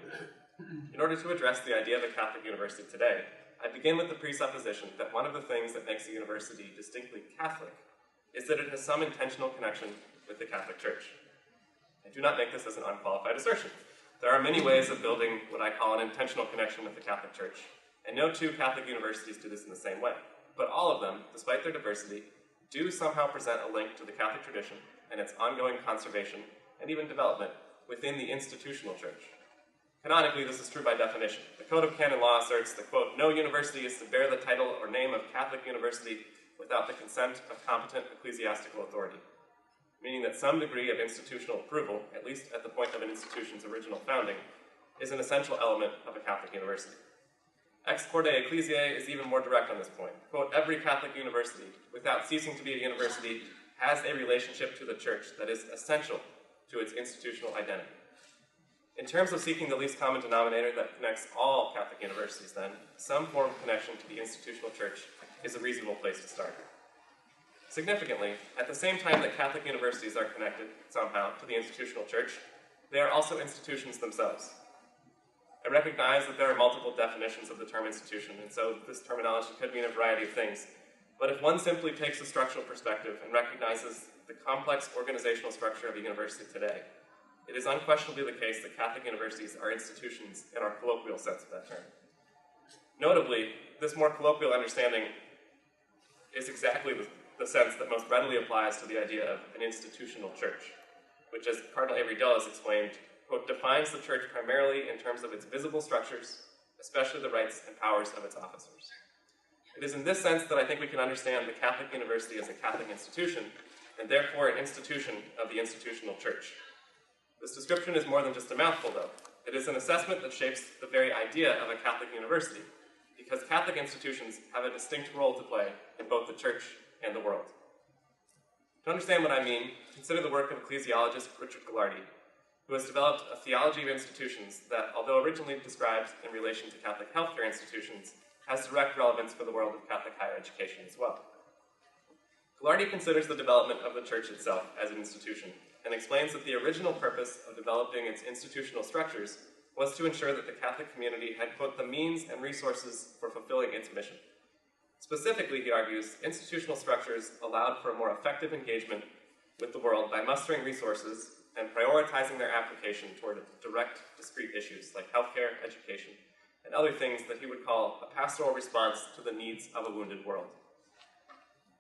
In order to address the idea of a Catholic university today, I begin with the presupposition that one of the things that makes a university distinctly Catholic is that it has some intentional connection with the Catholic Church. I do not make this as an unqualified assertion. There are many ways of building what I call an intentional connection with the Catholic Church, and no two Catholic universities do this in the same way. But all of them, despite their diversity, do somehow present a link to the Catholic tradition and its ongoing conservation and even development within the institutional church. Canonically, this is true by definition. The Code of Canon Law asserts that, quote, no university is to bear the title or name of Catholic university without the consent of competent ecclesiastical authority, meaning that some degree of institutional approval, at least at the point of an institution's original founding, is an essential element of a Catholic university. Ex Corde Ecclesiae is even more direct on this point. Quote, every Catholic university, without ceasing to be a university, has a relationship to the Church that is essential to its institutional identity. In terms of seeking the least common denominator that connects all Catholic universities, then, some form of connection to the institutional Church is a reasonable place to start. Significantly, at the same time that Catholic universities are connected, somehow, to the institutional Church, they are also institutions themselves. I recognize that there are multiple definitions of the term institution, and so this terminology could mean a variety of things. But if one simply takes a structural perspective and recognizes the complex organizational structure of a university today, it is unquestionably the case that Catholic universities are institutions in our colloquial sense of that term. Notably, this more colloquial understanding is exactly the sense that most readily applies to the idea of an institutional church, which, as Cardinal Avery Dell has explained, quote, defines the church primarily in terms of its visible structures, especially the rights and powers of its officers. It is in this sense that I think we can understand the Catholic university as a Catholic institution, and therefore an institution of the institutional church. This description is more than just a mouthful, though. It is an assessment that shapes the very idea of a Catholic university, because Catholic institutions have a distinct role to play in both the church and the world. To understand what I mean, consider the work of ecclesiologist Richard Gallardi, who has developed a theology of institutions that, although originally described in relation to Catholic healthcare institutions, has direct relevance for the world of Catholic higher education as well. Ghilardi considers the development of the church itself as an institution and explains that the original purpose of developing its institutional structures was to ensure that the Catholic community had, quote, the means and resources for fulfilling its mission. Specifically, he argues, institutional structures allowed for a more effective engagement with the world by mustering resources and prioritizing their application toward direct, discrete issues like healthcare, education, and other things that he would call a pastoral response to the needs of a wounded world.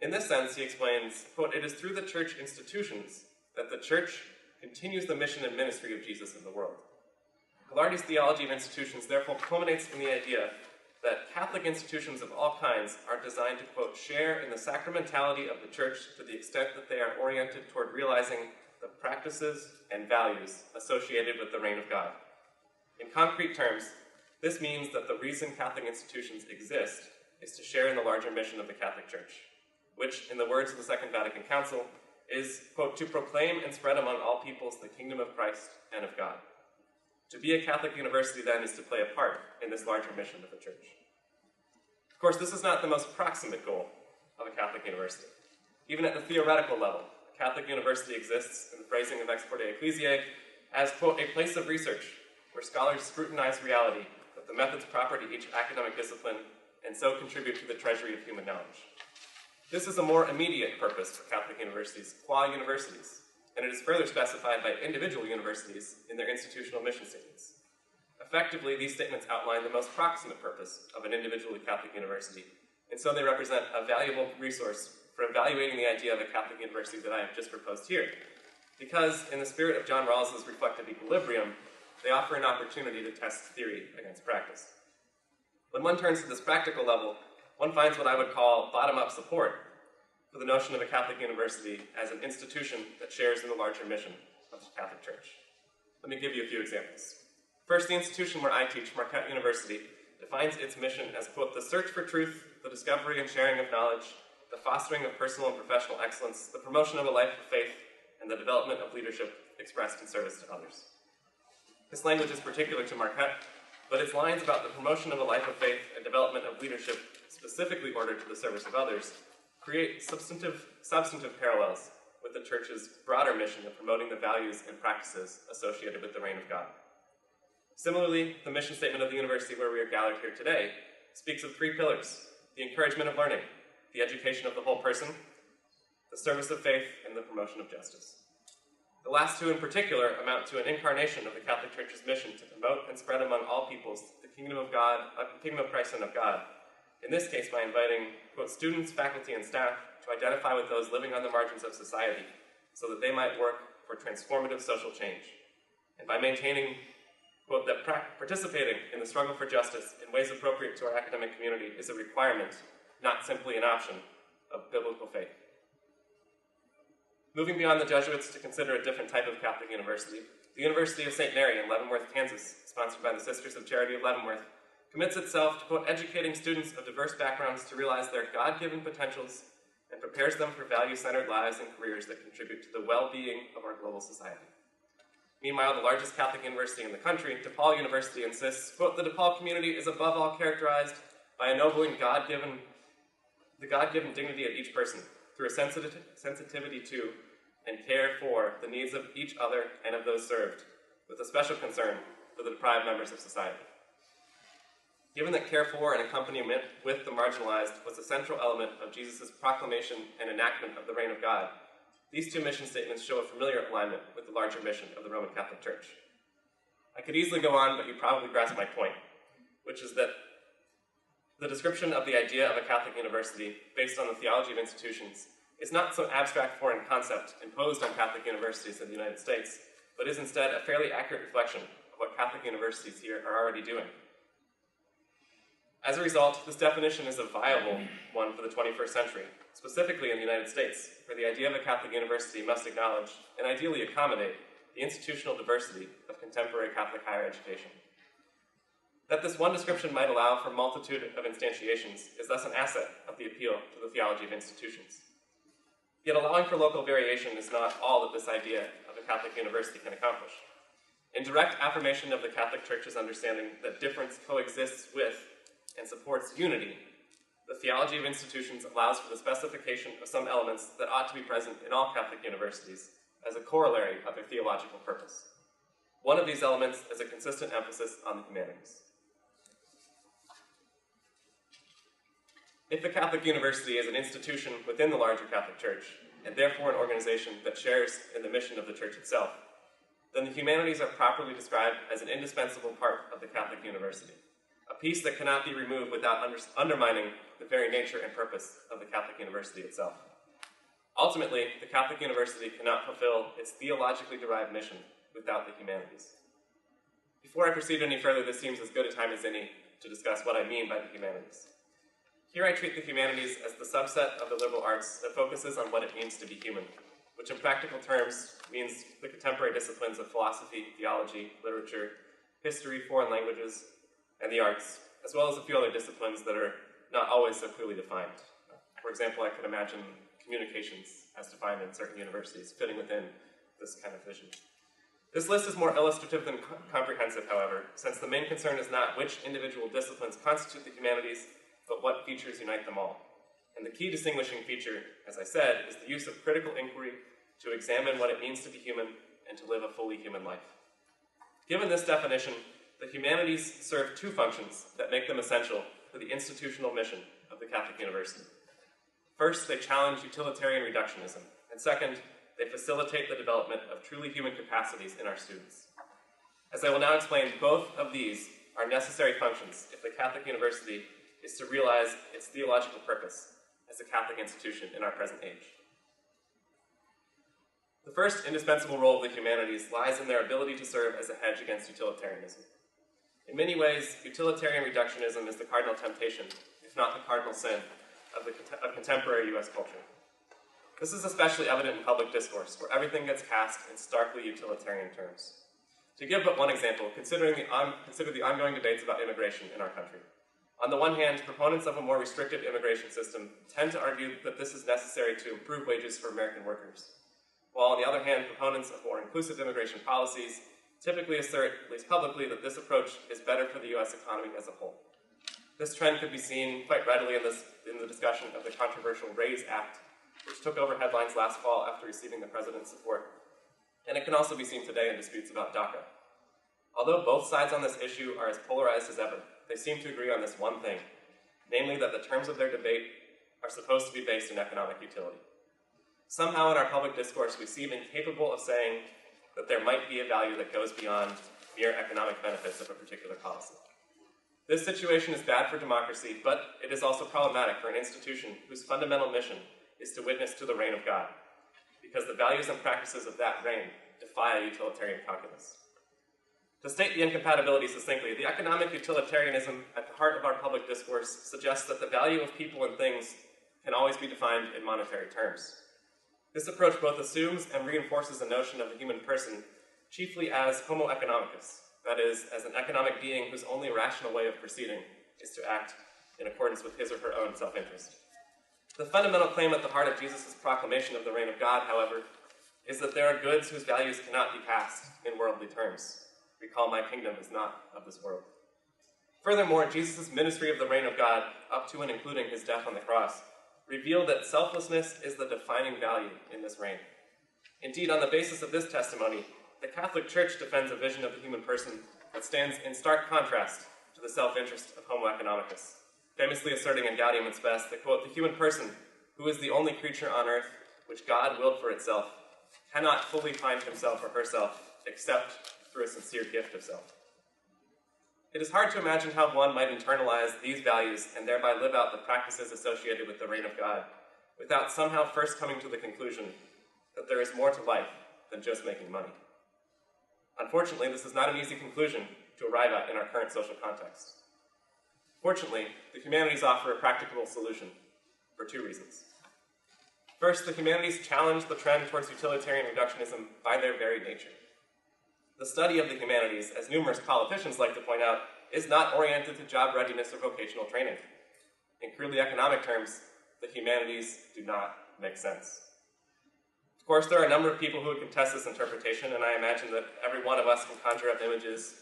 In this sense, he explains, quote, it is through the church institutions that the church continues the mission and ministry of Jesus in the world. Ghilardi's theology of institutions therefore culminates in the idea that Catholic institutions of all kinds are designed to, quote, share in the sacramentality of the church to the extent that they are oriented toward realizing the practices and values associated with the reign of God. In concrete terms, this means that the reason Catholic institutions exist is to share in the larger mission of the Catholic Church, which, in the words of the Second Vatican Council, is, quote, to proclaim and spread among all peoples the kingdom of Christ and of God. To be a Catholic university, then, is to play a part in this larger mission of the Church. Of course, this is not the most proximate goal of a Catholic university. Even at the theoretical level, a Catholic university exists, in the phrasing of Ex Parte Ecclesiae, as, quote, a place of research where scholars scrutinize reality with the methods proper to each academic discipline and so contribute to the treasury of human knowledge. This is a more immediate purpose for Catholic universities, qua universities, and it is further specified by individual universities in their institutional mission statements. Effectively, these statements outline the most proximate purpose of an individually Catholic university, and so they represent a valuable resource for evaluating the idea of a Catholic university that I have just proposed here, because in the spirit of John Rawls's reflective equilibrium, they offer an opportunity to test theory against practice. When one turns to this practical level, one finds what I would call bottom-up support for the notion of a Catholic university as an institution that shares in the larger mission of the Catholic Church. Let me give you a few examples. First, the institution where I teach, Marquette University, defines its mission as, quote, the search for truth, the discovery and sharing of knowledge, the fostering of personal and professional excellence, the promotion of a life of faith, and the development of leadership expressed in service to others. This language is particular to Marquette, but its lines about the promotion of a life of faith and development of leadership specifically ordered to the service of others create substantive parallels with the Church's broader mission of promoting the values and practices associated with the reign of God. Similarly, the mission statement of the university where we are gathered here today speaks of three pillars: the encouragement of learning, the education of the whole person, the service of faith, and the promotion of justice. The last two in particular amount to an incarnation of the Catholic Church's mission to promote and spread among all peoples the kingdom of God, the kingdom of Christ and of God, in this case by inviting, quote, students, faculty, and staff to identify with those living on the margins of society so that they might work for transformative social change, and by maintaining, quote, that participating in the struggle for justice in ways appropriate to our academic community is a requirement, not simply an option, of biblical faith. Moving beyond the Jesuits to consider a different type of Catholic university, the University of St. Mary in Leavenworth, Kansas, sponsored by the Sisters of Charity of Leavenworth, commits itself to, quote, educating students of diverse backgrounds to realize their God-given potentials and prepares them for value-centered lives and careers that contribute to the well-being of our global society. Meanwhile, the largest Catholic university in the country, DePaul University, insists, quote, the DePaul community is above all characterized by ennobling the God-given dignity of each person through a sensitivity to and care for the needs of each other and of those served, with a special concern for the deprived members of society. Given that care for and accompaniment with the marginalized was a central element of Jesus' proclamation and enactment of the reign of God, these two mission statements show a familiar alignment with the larger mission of the Roman Catholic Church. I could easily go on, but you probably grasp my point, which is that the description of the idea of a Catholic university based on the theology of institutions is not some abstract foreign concept imposed on Catholic universities in the United States, but is instead a fairly accurate reflection of what Catholic universities here are already doing. As a result, this definition is a viable one for the 21st century, specifically in the United States, where the idea of a Catholic university must acknowledge and ideally accommodate the institutional diversity of contemporary Catholic higher education. That this one description might allow for a multitude of instantiations is thus an asset of the appeal to the theology of institutions. Yet allowing for local variation is not all that this idea of a Catholic university can accomplish. In direct affirmation of the Catholic Church's understanding that difference coexists with and supports unity, The theology of institutions allows for the specification of some elements that ought to be present in all Catholic universities as a corollary of their theological purpose. One of these elements is a consistent emphasis on the humanities. If a Catholic university is an institution within the larger Catholic Church, and therefore an organization that shares in the mission of the Church itself, then the humanities are properly described as an indispensable part of the Catholic university, a piece that cannot be removed without undermining the very nature and purpose of the Catholic university itself. Ultimately, the Catholic university cannot fulfill its theologically derived mission without the humanities. Before I proceed any further, this seems as good a time as any to discuss what I mean by the humanities. Here I treat the humanities as the subset of the liberal arts that focuses on what it means to be human, which in practical terms means the contemporary disciplines of philosophy, theology, literature, history, foreign languages, and the arts, as well as a few other disciplines that are not always so clearly defined. For example, I could imagine communications as defined in certain universities fitting within this kind of vision. This list is more illustrative than comprehensive, however, since the main concern is not which individual disciplines constitute the humanities, but what features unite them all. And the key distinguishing feature, as I said, is the use of critical inquiry to examine what it means to be human and to live a fully human life. Given this definition, the humanities serve two functions that make them essential for the institutional mission of the Catholic University. First, they challenge utilitarian reductionism, and second, they facilitate the development of truly human capacities in our students. As I will now explain, both of these are necessary functions if the Catholic University is to realize its theological purpose as a Catholic institution in our present age. The first indispensable role of the humanities lies in their ability to serve as a hedge against utilitarianism. In many ways, utilitarian reductionism is the cardinal temptation, if not the cardinal sin, of contemporary U.S. culture. This is especially evident in public discourse, where everything gets cast in starkly utilitarian terms. To give but one example, consider the ongoing debates about immigration in our country. On the one hand, proponents of a more restrictive immigration system tend to argue that this is necessary to improve wages for American workers, while on the other hand, proponents of more inclusive immigration policies typically assert, at least publicly, that this approach is better for the U.S. economy as a whole. This trend could be seen quite readily in the discussion of the controversial RAISE Act, which took over headlines last fall after receiving the president's support. And it can also be seen today in disputes about DACA. Although both sides on this issue are as polarized as ever, they seem to agree on this one thing, namely that the terms of their debate are supposed to be based in economic utility. Somehow in our public discourse, we seem incapable of saying that there might be a value that goes beyond mere economic benefits of a particular policy. This situation is bad for democracy, but it is also problematic for an institution whose fundamental mission is to witness to the reign of God, because the values and practices of that reign defy a utilitarian calculus. To state the incompatibility succinctly, the economic utilitarianism at the heart of our public discourse suggests that the value of people and things can always be defined in monetary terms. This approach both assumes and reinforces the notion of the human person chiefly as homo economicus, that is, as an economic being whose only rational way of proceeding is to act in accordance with his or her own self-interest. The fundamental claim at the heart of Jesus' proclamation of the reign of God, however, is that there are goods whose values cannot be cast in worldly terms. Recall, my kingdom is not of this world. Furthermore, Jesus' ministry of the reign of God, up to and including his death on the cross, revealed that selflessness is the defining value in this reign. Indeed, on the basis of this testimony, the Catholic Church defends a vision of the human person that stands in stark contrast to the self-interest of homo economicus, famously asserting in Gaudium et Spes that, quote, the human person, who is the only creature on earth which God willed for itself, cannot fully find himself or herself except through a sincere gift of self. It is hard to imagine how one might internalize these values and thereby live out the practices associated with the reign of God without somehow first coming to the conclusion that there is more to life than just making money. Unfortunately, this is not an easy conclusion to arrive at in our current social context. Fortunately, the humanities offer a practicable solution for two reasons. First, the humanities challenge the trend towards utilitarian reductionism by their very nature. The study of the humanities, as numerous politicians like to point out, is not oriented to job readiness or vocational training. In crudely economic terms, the humanities do not make sense. Of course, there are a number of people who would contest this interpretation, and I imagine that every one of us can conjure up images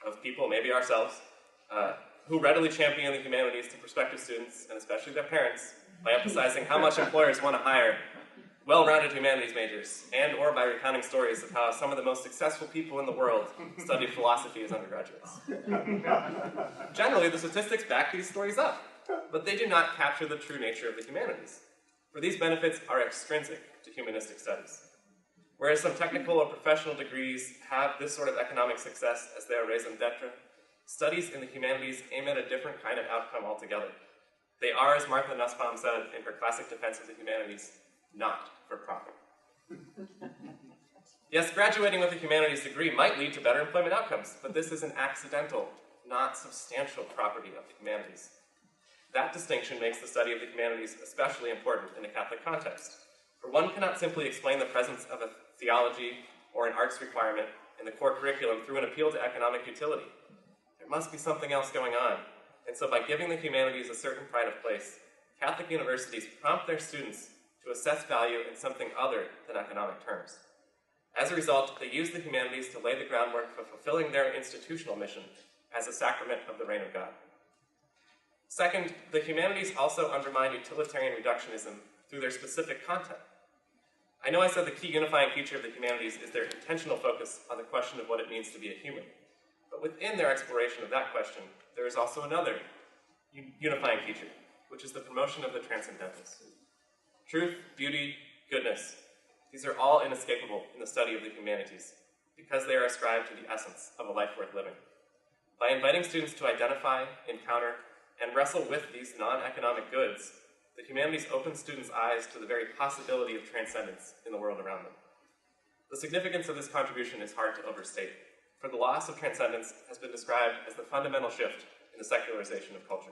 of people, maybe ourselves, who readily champion the humanities to prospective students, and especially their parents, by emphasizing how much employers want to hire well-rounded humanities majors, and or by recounting stories of how some of the most successful people in the world studied philosophy as undergraduates. Generally, the statistics back these stories up, but they do not capture the true nature of the humanities, for these benefits are extrinsic to humanistic studies. Whereas some technical or professional degrees have this sort of economic success as their raison d'etre, studies in the humanities aim at a different kind of outcome altogether. They are, as Martha Nussbaum said in her classic defense of the humanities, not for profit. Yes, graduating with a humanities degree might lead to better employment outcomes, but this is an accidental, not substantial property of the humanities. That distinction makes the study of the humanities especially important in a Catholic context, for one cannot simply explain the presence of a theology or an arts requirement in the core curriculum through an appeal to economic utility. There must be something else going on, and so by giving the humanities a certain pride of place, Catholic universities prompt their students to assess value in something other than economic terms. As a result, they use the humanities to lay the groundwork for fulfilling their institutional mission as a sacrament of the reign of God. Second, the humanities also undermine utilitarian reductionism through their specific content. I know I said the key unifying feature of the humanities is their intentional focus on the question of what it means to be a human. But within their exploration of that question, there is also another unifying feature, which is the promotion of the transcendentals. Truth, beauty, goodness, these are all inescapable in the study of the humanities because they are ascribed to the essence of a life worth living. By inviting students to identify, encounter, and wrestle with these non-economic goods, the humanities open students' eyes to the very possibility of transcendence in the world around them. The significance of this contribution is hard to overstate, for the loss of transcendence has been described as the fundamental shift in the secularization of culture.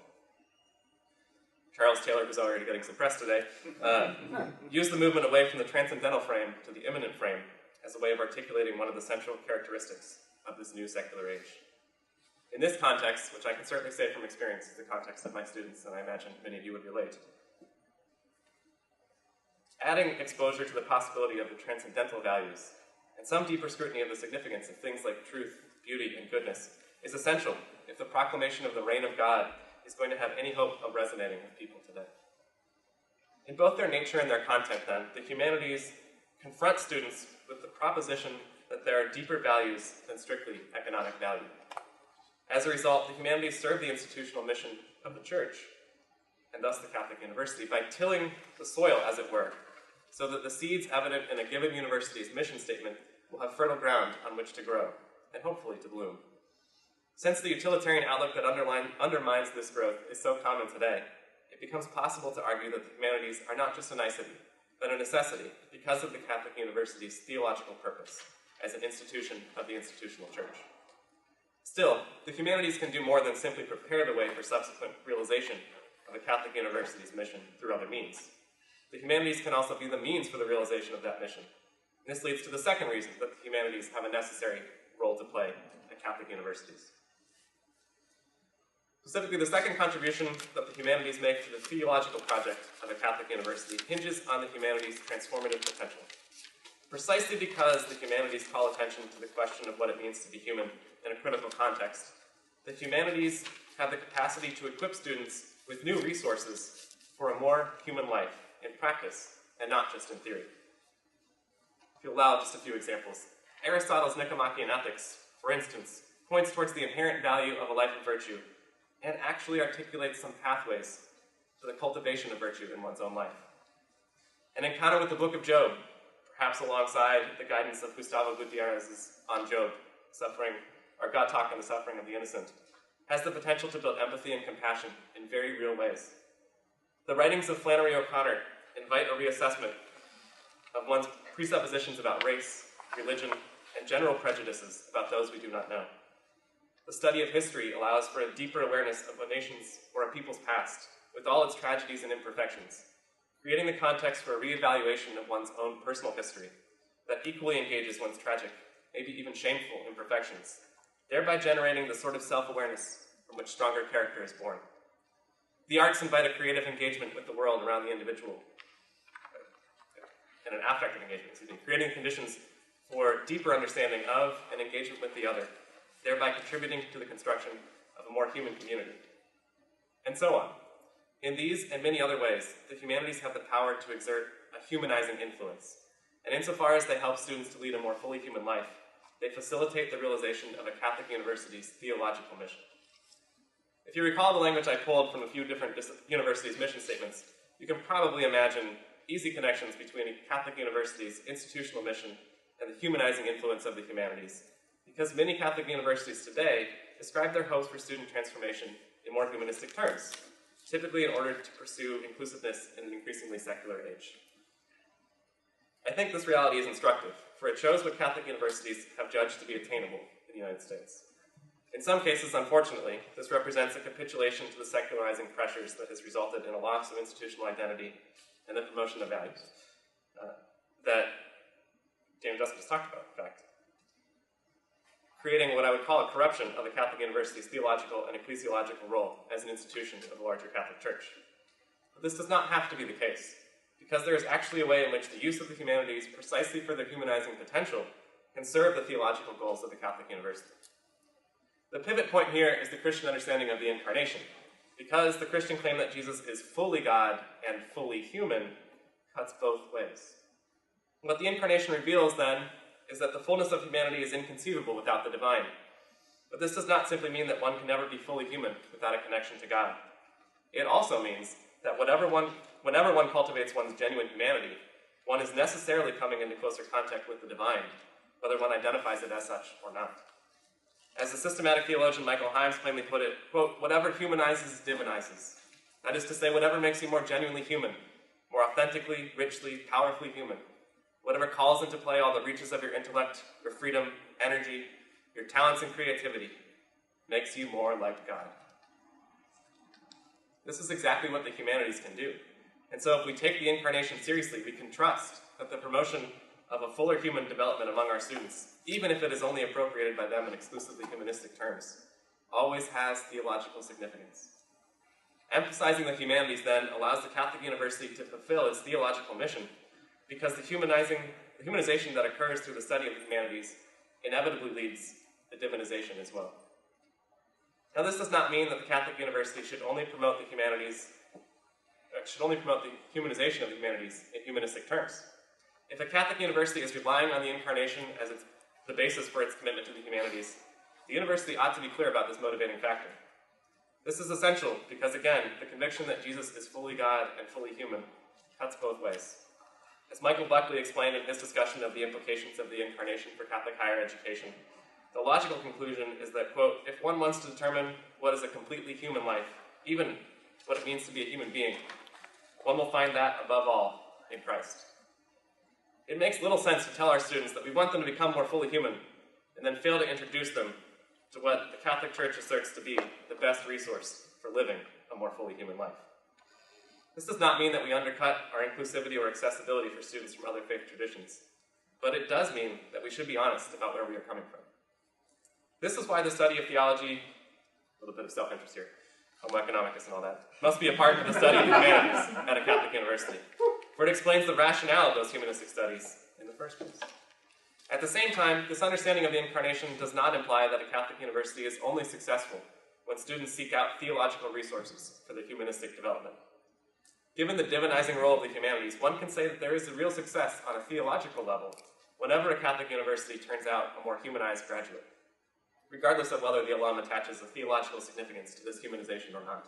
Charles Taylor, who's already getting some press today, used the movement away from the transcendental frame to the immanent frame as a way of articulating one of the central characteristics of this new secular age. In this context, which I can certainly say from experience is the context of my students, and I imagine many of you would relate, adding exposure to the possibility of the transcendental values and some deeper scrutiny of the significance of things like truth, beauty, and goodness is essential if the proclamation of the reign of God is going to have any hope of resonating with people today. In both their nature and their content, then, the humanities confront students with the proposition that there are deeper values than strictly economic value. As a result, the humanities serve the institutional mission of the Church, and thus the Catholic University, by tilling the soil, as it were, so that the seeds evident in a given university's mission statement will have fertile ground on which to grow, and hopefully to bloom. Since the utilitarian outlook that undermines this growth is so common today, it becomes possible to argue that the humanities are not just a nicety, but a necessity because of the Catholic University's theological purpose as an institution of the institutional Church. Still, the humanities can do more than simply prepare the way for subsequent realization of the Catholic University's mission through other means. The humanities can also be the means for the realization of that mission. And this leads to the second reason that the humanities have a necessary role to play at Catholic universities. Specifically, the second contribution that the humanities make to the theological project of a Catholic university hinges on the humanities' transformative potential. Precisely because the humanities call attention to the question of what it means to be human in a critical context, the humanities have the capacity to equip students with new resources for a more human life in practice and not just in theory. If you allow just a few examples, Aristotle's Nicomachean Ethics, for instance, points towards the inherent value of a life of virtue and actually articulates some pathways to the cultivation of virtue in one's own life. An encounter with the book of Job, perhaps alongside the guidance of Gustavo Gutierrez's On Job, Suffering, or God Talk on the Suffering of the Innocent, has the potential to build empathy and compassion in very real ways. The writings of Flannery O'Connor invite a reassessment of one's presuppositions about race, religion, and general prejudices about those we do not know. The study of history allows for a deeper awareness of a nation's or a people's past, with all its tragedies and imperfections, creating the context for a reevaluation of one's own personal history that equally engages one's tragic, maybe even shameful imperfections, thereby generating the sort of self-awareness from which stronger character is born. The arts invite a creative engagement with the world around the individual, and an affective engagement, creating conditions for deeper understanding of and engagement with the other, thereby contributing to the construction of a more human community. And so on. In these and many other ways, the humanities have the power to exert a humanizing influence. And insofar as they help students to lead a more fully human life, they facilitate the realization of a Catholic university's theological mission. If you recall the language I pulled from a few different universities' mission statements, you can probably imagine easy connections between a Catholic university's institutional mission and the humanizing influence of the humanities, because many Catholic universities today describe their hopes for student transformation in more humanistic terms, typically in order to pursue inclusiveness in an increasingly secular age. I think this reality is instructive, for it shows what Catholic universities have judged to be attainable in the United States. In some cases, unfortunately, this represents a capitulation to the secularizing pressures that has resulted in a loss of institutional identity and the promotion of values that Dame Jessica just talked about, in fact. Creating what I would call a corruption of the Catholic University's theological and ecclesiological role as an institution of the larger Catholic Church. But this does not have to be the case, because there is actually a way in which the use of the humanities precisely for their humanizing potential can serve the theological goals of the Catholic University. The pivot point here is the Christian understanding of the Incarnation, because the Christian claim that Jesus is fully God and fully human cuts both ways. What the Incarnation reveals, then, is that the fullness of humanity is inconceivable without the divine. But this does not simply mean that one can never be fully human without a connection to God. It also means that whenever one cultivates one's genuine humanity, one is necessarily coming into closer contact with the divine, whether one identifies it as such or not. As the systematic theologian Michael Himes plainly put it, quote, "Whatever humanizes divinizes." That is to say, whatever makes you more genuinely human, more authentically, richly, powerfully human, whatever calls into play all the reaches of your intellect, your freedom, energy, your talents and creativity, makes you more like God. This is exactly what the humanities can do. And so if we take the Incarnation seriously, we can trust that the promotion of a fuller human development among our students, even if it is only appropriated by them in exclusively humanistic terms, always has theological significance. Emphasizing the humanities, then, allows the Catholic University to fulfill its theological mission, because the humanization that occurs through the study of the humanities inevitably leads to divinization as well. Now, this does not mean that the Catholic University should only promote the humanities, should only promote the humanization of the humanities in humanistic terms. If a Catholic university is relying on the Incarnation as the basis for its commitment to the humanities, the university ought to be clear about this motivating factor. This is essential because, again, the conviction that Jesus is fully God and fully human cuts both ways. As Michael Buckley explained in his discussion of the implications of the Incarnation for Catholic higher education, the logical conclusion is that, quote, if one wants to determine what is a completely human life, even what it means to be a human being, one will find that, above all, in Christ. It makes little sense to tell our students that we want them to become more fully human, and then fail to introduce them to what the Catholic Church asserts to be the best resource for living a more fully human life. This does not mean that we undercut our inclusivity or accessibility for students from other faith traditions, but it does mean that we should be honest about where we are coming from. This is why the study of theology, a little bit of self-interest here, homo economicus and all that, must be a part of the study of humanities at a Catholic university, for it explains the rationale of those humanistic studies in the first place. At the same time, this understanding of the Incarnation does not imply that a Catholic university is only successful when students seek out theological resources for their humanistic development. Given the divinizing role of the humanities, one can say that there is a real success on a theological level whenever a Catholic university turns out a more humanized graduate, regardless of whether the alum attaches a theological significance to this humanization or not.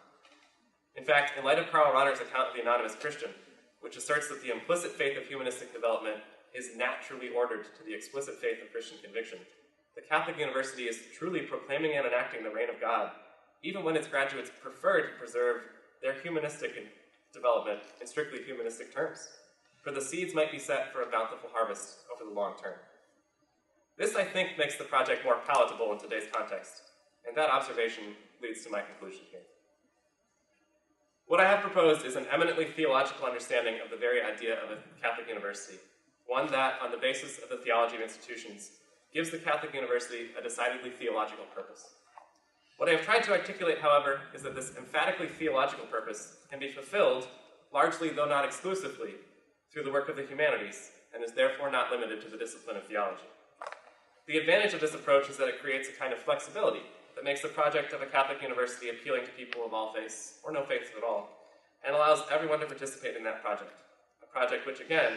In fact, in light of Karl Rahner's account of the Anonymous Christian, which asserts that the implicit faith of humanistic development is naturally ordered to the explicit faith of Christian conviction, the Catholic University is truly proclaiming and enacting the reign of God, even when its graduates prefer to preserve their humanistic development in strictly humanistic terms, for the seeds might be set for a bountiful harvest over the long term. This, I think, makes the project more palatable in today's context, and that observation leads to my conclusion here. What I have proposed is an eminently theological understanding of the very idea of a Catholic university, one that, on the basis of the theology of institutions, gives the Catholic University a decidedly theological purpose. What I have tried to articulate, however, is that this emphatically theological purpose can be fulfilled, largely though not exclusively, through the work of the humanities, and is therefore not limited to the discipline of theology. The advantage of this approach is that it creates a kind of flexibility that makes the project of a Catholic university appealing to people of all faiths, or no faiths at all, and allows everyone to participate in that project, a project which, again,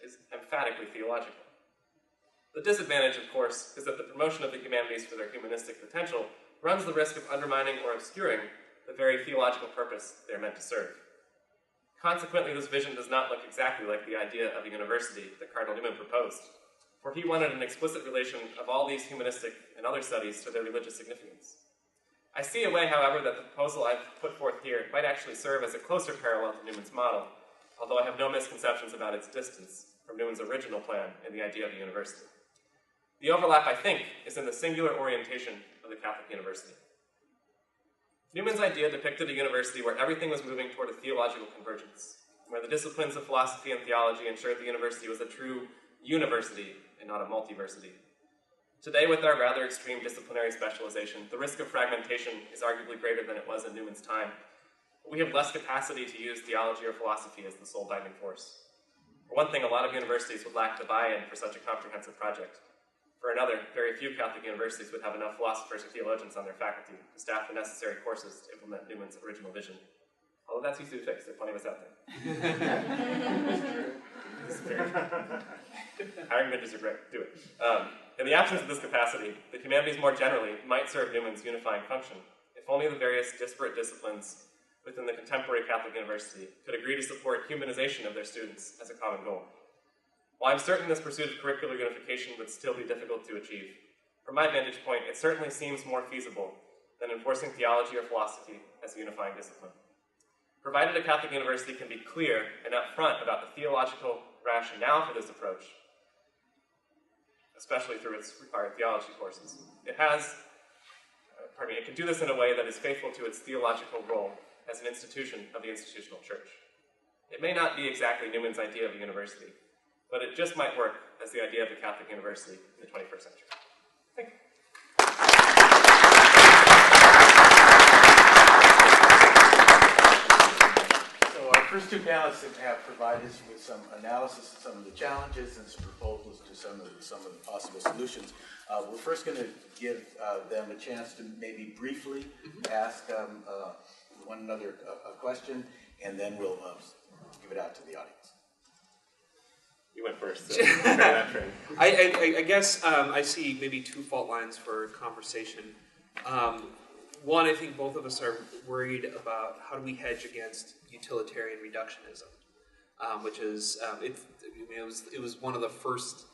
is emphatically theological. The disadvantage, of course, is that the promotion of the humanities for their humanistic potential runs the risk of undermining or obscuring the very theological purpose they are meant to serve. Consequently, this vision does not look exactly like the idea of a university that Cardinal Newman proposed, for he wanted an explicit relation of all these humanistic and other studies to their religious significance. I see a way, however, that the proposal I've put forth here might actually serve as a closer parallel to Newman's model, although I have no misconceptions about its distance from Newman's original plan and the idea of a university. The overlap, I think, is in the singular orientation of the Catholic university. Newman's idea depicted a university where everything was moving toward a theological convergence, where the disciplines of philosophy and theology ensured the university was a true university and not a multiversity. Today, with our rather extreme disciplinary specialization, the risk of fragmentation is arguably greater than it was in Newman's time. But we have less capacity to use theology or philosophy as the sole driving force. For one thing, a lot of universities would lack the buy-in for such a comprehensive project. For another, very few Catholic universities would have enough philosophers or theologians on their faculty to staff the necessary courses to implement Newman's original vision. Although that's easy to fix, there are plenty of us out there. This is very true. Hiring vendors are great, do it. In the absence of this capacity, the humanities more generally might serve Newman's unifying function, if only the various disparate disciplines within the contemporary Catholic university could agree to support humanization of their students as a common goal. While I'm certain this pursuit of curricular unification would still be difficult to achieve, from my vantage point, it certainly seems more feasible than enforcing theology or philosophy as a unifying discipline. Provided a Catholic university can be clear and upfront about the theological rationale for this approach, especially through its required theology courses, it can do this in a way that is faithful to its theological role as an institution of the institutional church. It may not be exactly Newman's idea of a university, but it just might work as the idea of a Catholic university in the 21st century. Thank you. So our first two panelists have provided us with some analysis of some of the challenges and some proposals to some of the possible solutions. We're first going to give them a chance to maybe briefly ask one another a question, and then we'll give it out to the audience. You went first, so that train. I guess I see maybe two fault lines for conversation. One, I think both of us are worried about how do we hedge against utilitarian reductionism, which is, it was one of the first,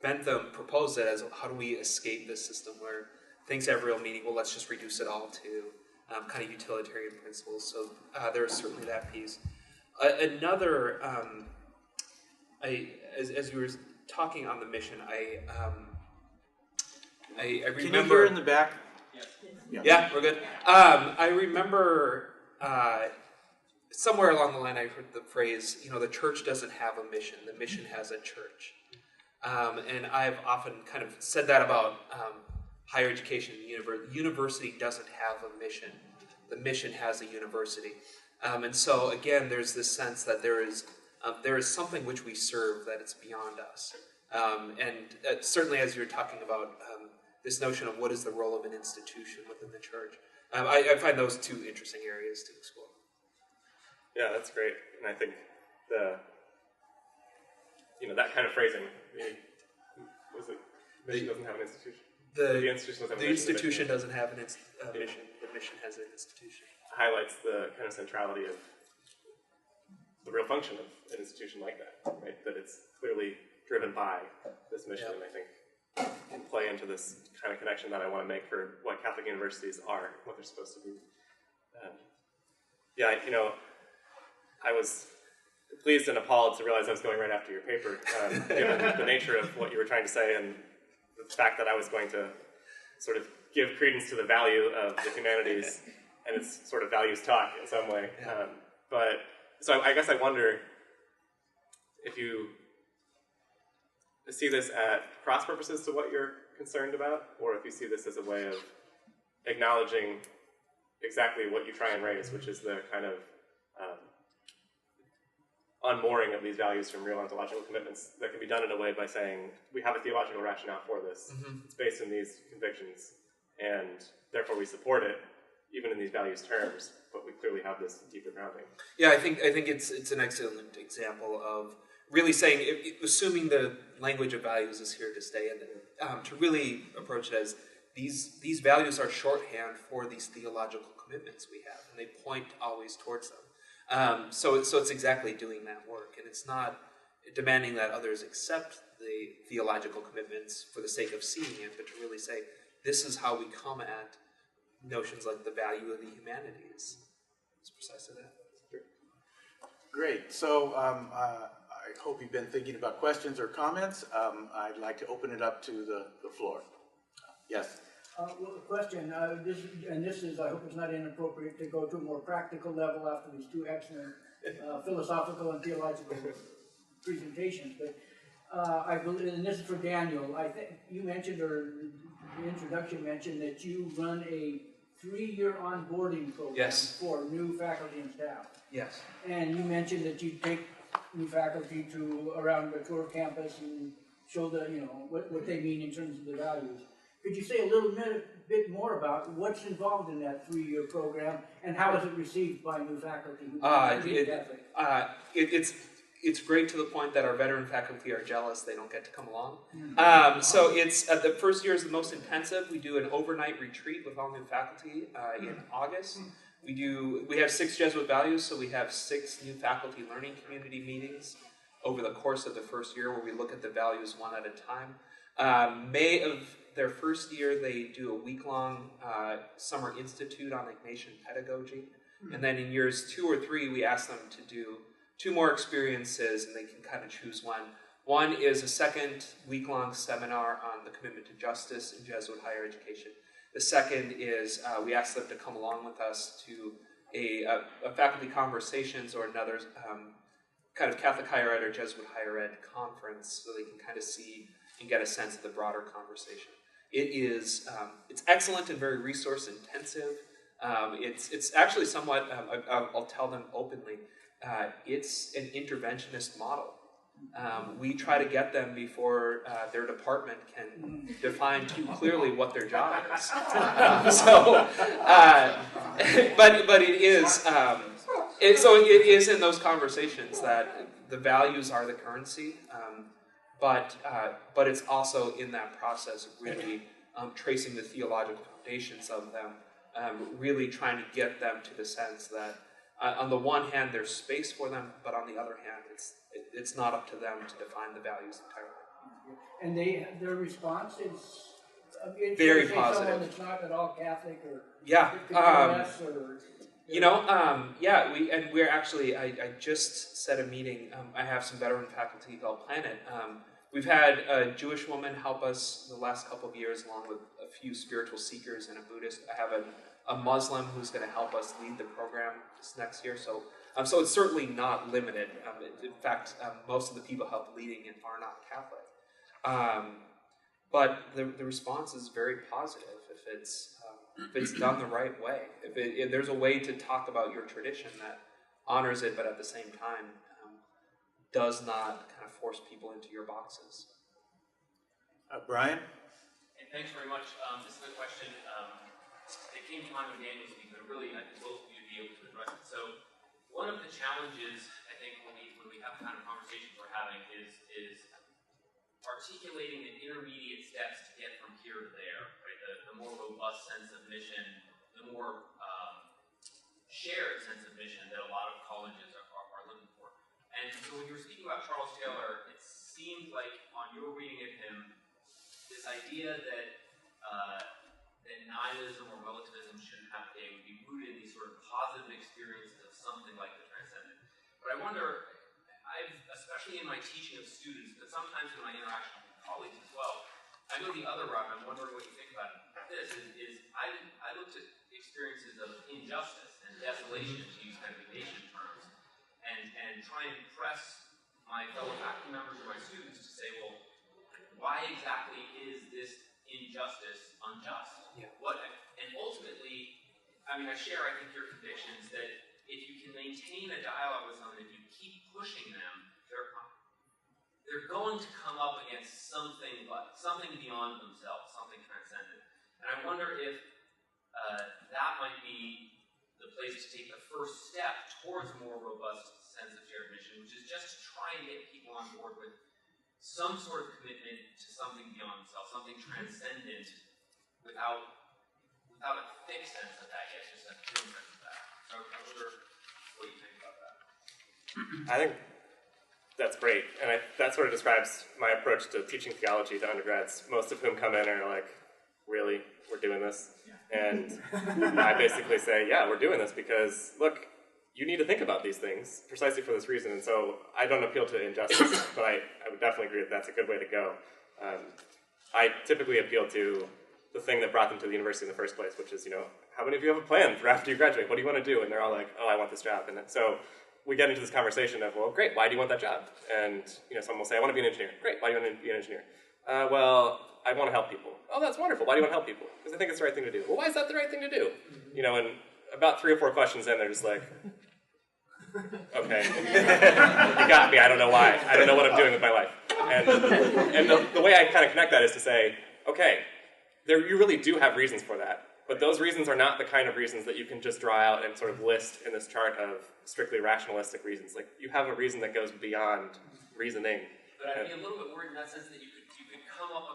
Bentham proposed it as how do we escape this system where things have real meaning, well let's just reduce it all to kind of utilitarian principles, so there's certainly that piece. Another, as we were talking on the mission, I remember... Can you hear in the back? Yeah, we're good. I remember somewhere along the line I heard the phrase, the church doesn't have a mission, the mission has a church. And I've often kind of said that about higher education. The university doesn't have a mission, the mission has a university. And so again, there's this sense that there is something which we serve that it's beyond us. And certainly as you're talking about this notion of what is the role of an institution within the church, I find those two interesting areas to explore. Yeah, that's great. And I think that kind of phrasing, was it, mission doesn't have an institution? The institution doesn't have a mission. The institution doesn't have a mission, the mission has an institution. Highlights the kind of centrality of the real function of an institution like that, right? That it's clearly driven by this mission, and I think can play into this kind of connection that I want to make for what Catholic universities are, what they're supposed to be. I was pleased and appalled to realize I was going right after your paper, given the nature of what you were trying to say and the fact that I was going to sort of give credence to the value of the humanities and its sort of values talk in some way. So I guess I wonder if you see this at cross purposes to what you're concerned about, or if you see this as a way of acknowledging exactly what you try and raise, which is the kind of unmooring of these values from real ontological commitments that can be done in a way by saying, we have a theological rationale for this. Mm-hmm. It's based in these convictions. and therefore we support it, even in these values terms, but we clearly have this deeper grounding. Yeah, I think it's an excellent example of really saying, assuming the language of values is here to stay, and to really approach it as these values are shorthand for these theological commitments we have, and they point always towards them. So it's exactly doing that work, and it's not demanding that others accept the theological commitments for the sake of seeing it, but to really say, this is how we come at notions like the value of the humanities. It's precisely that. Great. So I hope you've been thinking about questions or comments. I'd like to open it up to the floor. Yes. Well, the question, this is, I hope it's not inappropriate to go to a more practical level after these two excellent philosophical and theological presentations, but I believe, and this is for Daniel, I think you mentioned, or the introduction mentioned, that you run a 3-year onboarding program. Yes. For new faculty and staff. Yes. And you mentioned that you take new faculty to around the tour of campus and show the, what they mean in terms of the values. Could you say a little bit more about what's involved in that 3-year program, and how is it received by new faculty who It's great to the point that our veteran faculty are jealous they don't get to come along. So it's the first year is the most intensive. We do an overnight retreat with all new faculty in August. We have 6 Jesuit values, so we have 6 new faculty learning community meetings over the course of the first year, where we look at the values one at a time. May of their first year, they do a week-long summer institute on Ignatian pedagogy, and then in years 2 or 3, we ask them to do 2 more experiences, and they can kind of choose one. One is a second week-long seminar on the commitment to justice in Jesuit higher education. The second is we ask them to come along with us to a faculty conversations or another kind of Catholic higher ed or Jesuit higher ed conference, so they can kind of see and get a sense of the broader conversation. It's excellent and very resource intensive. It's actually somewhat, I'll tell them openly, it's an interventionist model. We try to get them before their department can define too clearly what their job is. But it is, so it is in those conversations that the values are the currency, but it's also in that process of really tracing the theological foundations of them, really trying to get them to the sense that on the one hand, there's space for them, but on the other hand, it's not up to them to define the values entirely. And their response is very say positive. Someone that's not at all Catholic or yeah, or we're actually. I just set a meeting. I have some veteran faculty who help plan it. We've had a Jewish woman help us the last couple of years, along with a few spiritual seekers and a Buddhist. I have a Muslim who's going to help us lead the program this next year. So it's certainly not limited. In fact, most of the people help leading it are not Catholic. But the response is very positive if it's done the right way. If there's a way to talk about your tradition that honors it, but at the same time does not kind of force people into your boxes. Brian? And thanks very much. This is a question that came to mind when Daniel was speaking, but really I think both of you would be able to address it. So one of the challenges, I think, when we have the kind of conversations we're having is articulating the intermediate steps to get from here to there, right? The more robust sense of mission, the more shared sense of mission that a lot of colleges are looking for. And so when you were speaking about Charles Taylor, it seemed like on your reading of him, this idea that nihilism or relativism shouldn't have a would be rooted in these sort of positive experiences of something like the transcendent. But I wonder, especially in my teaching of students, but sometimes in my interaction with colleagues as well, I go the other route. I'm wondering what you think about this. I looked at experiences of injustice and desolation, to use kind of Ignatian terms, and try and press my fellow faculty members or my students to say, well, why exactly is this injustice unjust? Yeah. And ultimately, I share, I think, your convictions that if you can maintain a dialogue with someone, if you keep pushing them, they're going to come up against something beyond themselves, something transcendent. And And I wonder if that might be the place to take the first step towards a more robust sense of shared mission, which is just to try and get people on board with some sort of commitment to something beyond themselves, something transcendent, without a fixed sense of that yet, just a feeling sense of that. So I wonder what you think about that. I think that's great, and that sort of describes my approach to teaching theology to undergrads, most of whom come in and are like, really, we're doing this? And I basically say, yeah, we're doing this because, look, you need to think about these things precisely for this reason. And so I don't appeal to injustice, but I would definitely agree that that's a good way to go. I typically appeal to the thing that brought them to the university in the first place, which is, how many of you have a plan for after you graduate? What do you want to do? And they're all like, oh, I want this job. And so we get into this conversation of, well, great, why do you want that job? And someone will say, I want to be an engineer. Great, why do you want to be an engineer? Well, I want to help people. Oh, that's wonderful. Why do you want to help people? Because I think it's the right thing to do. Well, why is that the right thing to do? And about 3 or 4 questions in, they're just like, okay, you got me. I don't know why. I don't know what I'm doing with my life. And the way I kind of connect that is to say, okay, you really do have reasons for that. But those reasons are not the kind of reasons that you can just draw out and sort of list in this chart of strictly rationalistic reasons. Like, you have a reason that goes beyond reasoning. But I'd be a little bit worried in that sense that you could come up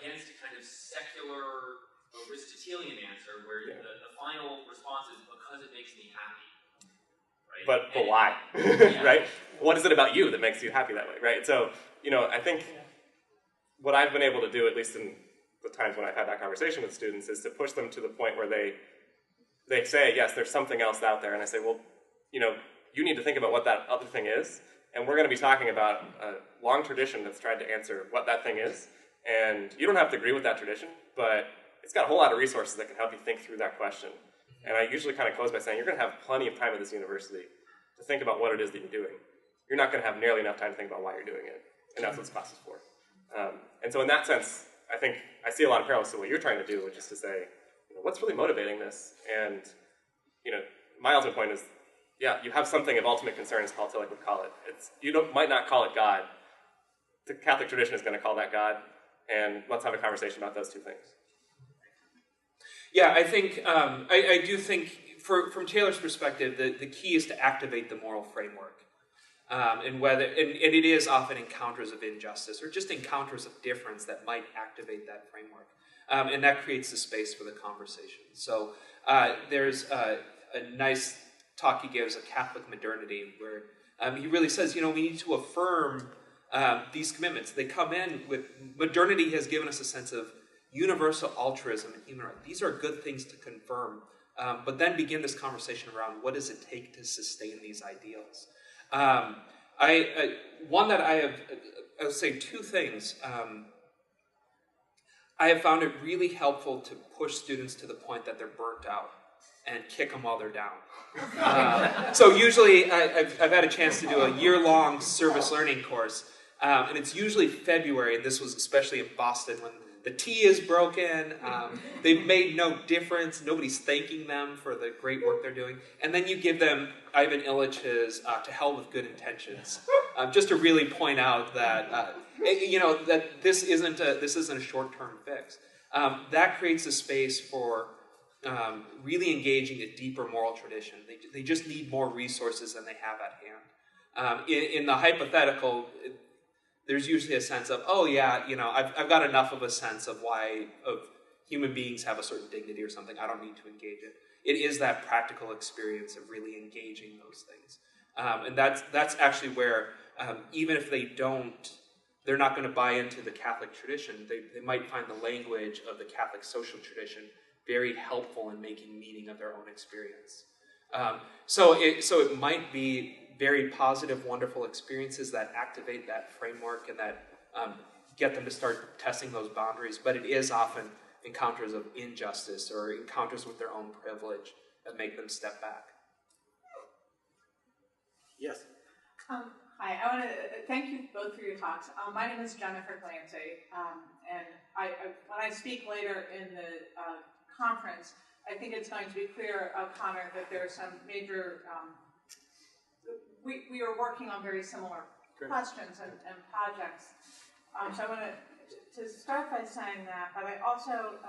against a kind of secular Aristotelian answer where the final response is because it makes me happy. Right? But why? Right? What is it about you that makes you happy that way? Right? So, I think what I've been able to do, at least in the times when I've had that conversation with students, is to push them to the point where they say, yes, there's something else out there. And I say, well, you need to think about what that other thing is. And we're going to be talking about a long tradition that's tried to answer what that thing is. And you don't have to agree with that tradition, but it's got a whole lot of resources that can help you think through that question. And I usually kind of close by saying, you're going to have plenty of time at this university to think about what it is that you're doing. You're not going to have nearly enough time to think about why you're doing it. And that's what this class is for. And so in that sense, I think I see a lot of parallels to what you're trying to do, which is to say, what's really motivating this? And, my ultimate point is, yeah, you have something of ultimate concern, as Paul Tillich would call it. Might not call it God. The Catholic tradition is going to call that God, and let's have a conversation about those two things. Yeah, I think, I do think, from Taylor's perspective, the key is to activate the moral framework. And it is often encounters of injustice, or just encounters of difference that might activate that framework. And that creates the space for the conversation. So there's a nice talk he gives of Catholic modernity, where he really says, we need to affirm these commitments. They come in with, modernity has given us a sense of universal altruism and human rights. These are good things to confirm, but then begin this conversation around what does it take to sustain these ideals. One that I would say 2 things. I have found it really helpful to push students to the point that they're burnt out and kick them while they're down. So usually I've had a chance to do a year-long service learning course, and it's usually February, and this was especially in Boston, when the tea is broken, they've made no difference, nobody's thanking them for the great work they're doing, and then you give them Ivan Illich's To Hell with Good Intentions, just to really point out that, that this isn't a short-term fix. That creates a space for really engaging a deeper moral tradition. They just need more resources than they have at hand. In the hypothetical, there's usually a sense of, oh yeah, I've got enough of a sense of human beings have a certain dignity or something. I don't need to engage it. It is that practical experience of really engaging those things, and that's actually where even if they're not going to buy into the Catholic tradition. They might find the language of the Catholic social tradition very helpful in making meaning of their own experience. So it might be very positive, wonderful experiences that activate that framework and that get them to start testing those boundaries, but it is often encounters of injustice or encounters with their own privilege that make them step back. Yes. Hi, I want to thank you both for your talks. My name is Jennifer Clancy, and when I speak later in the conference, I think it's going to be clear, Conor, that there are some major, we are working on very similar questions and projects. So I want to start by saying that, but I also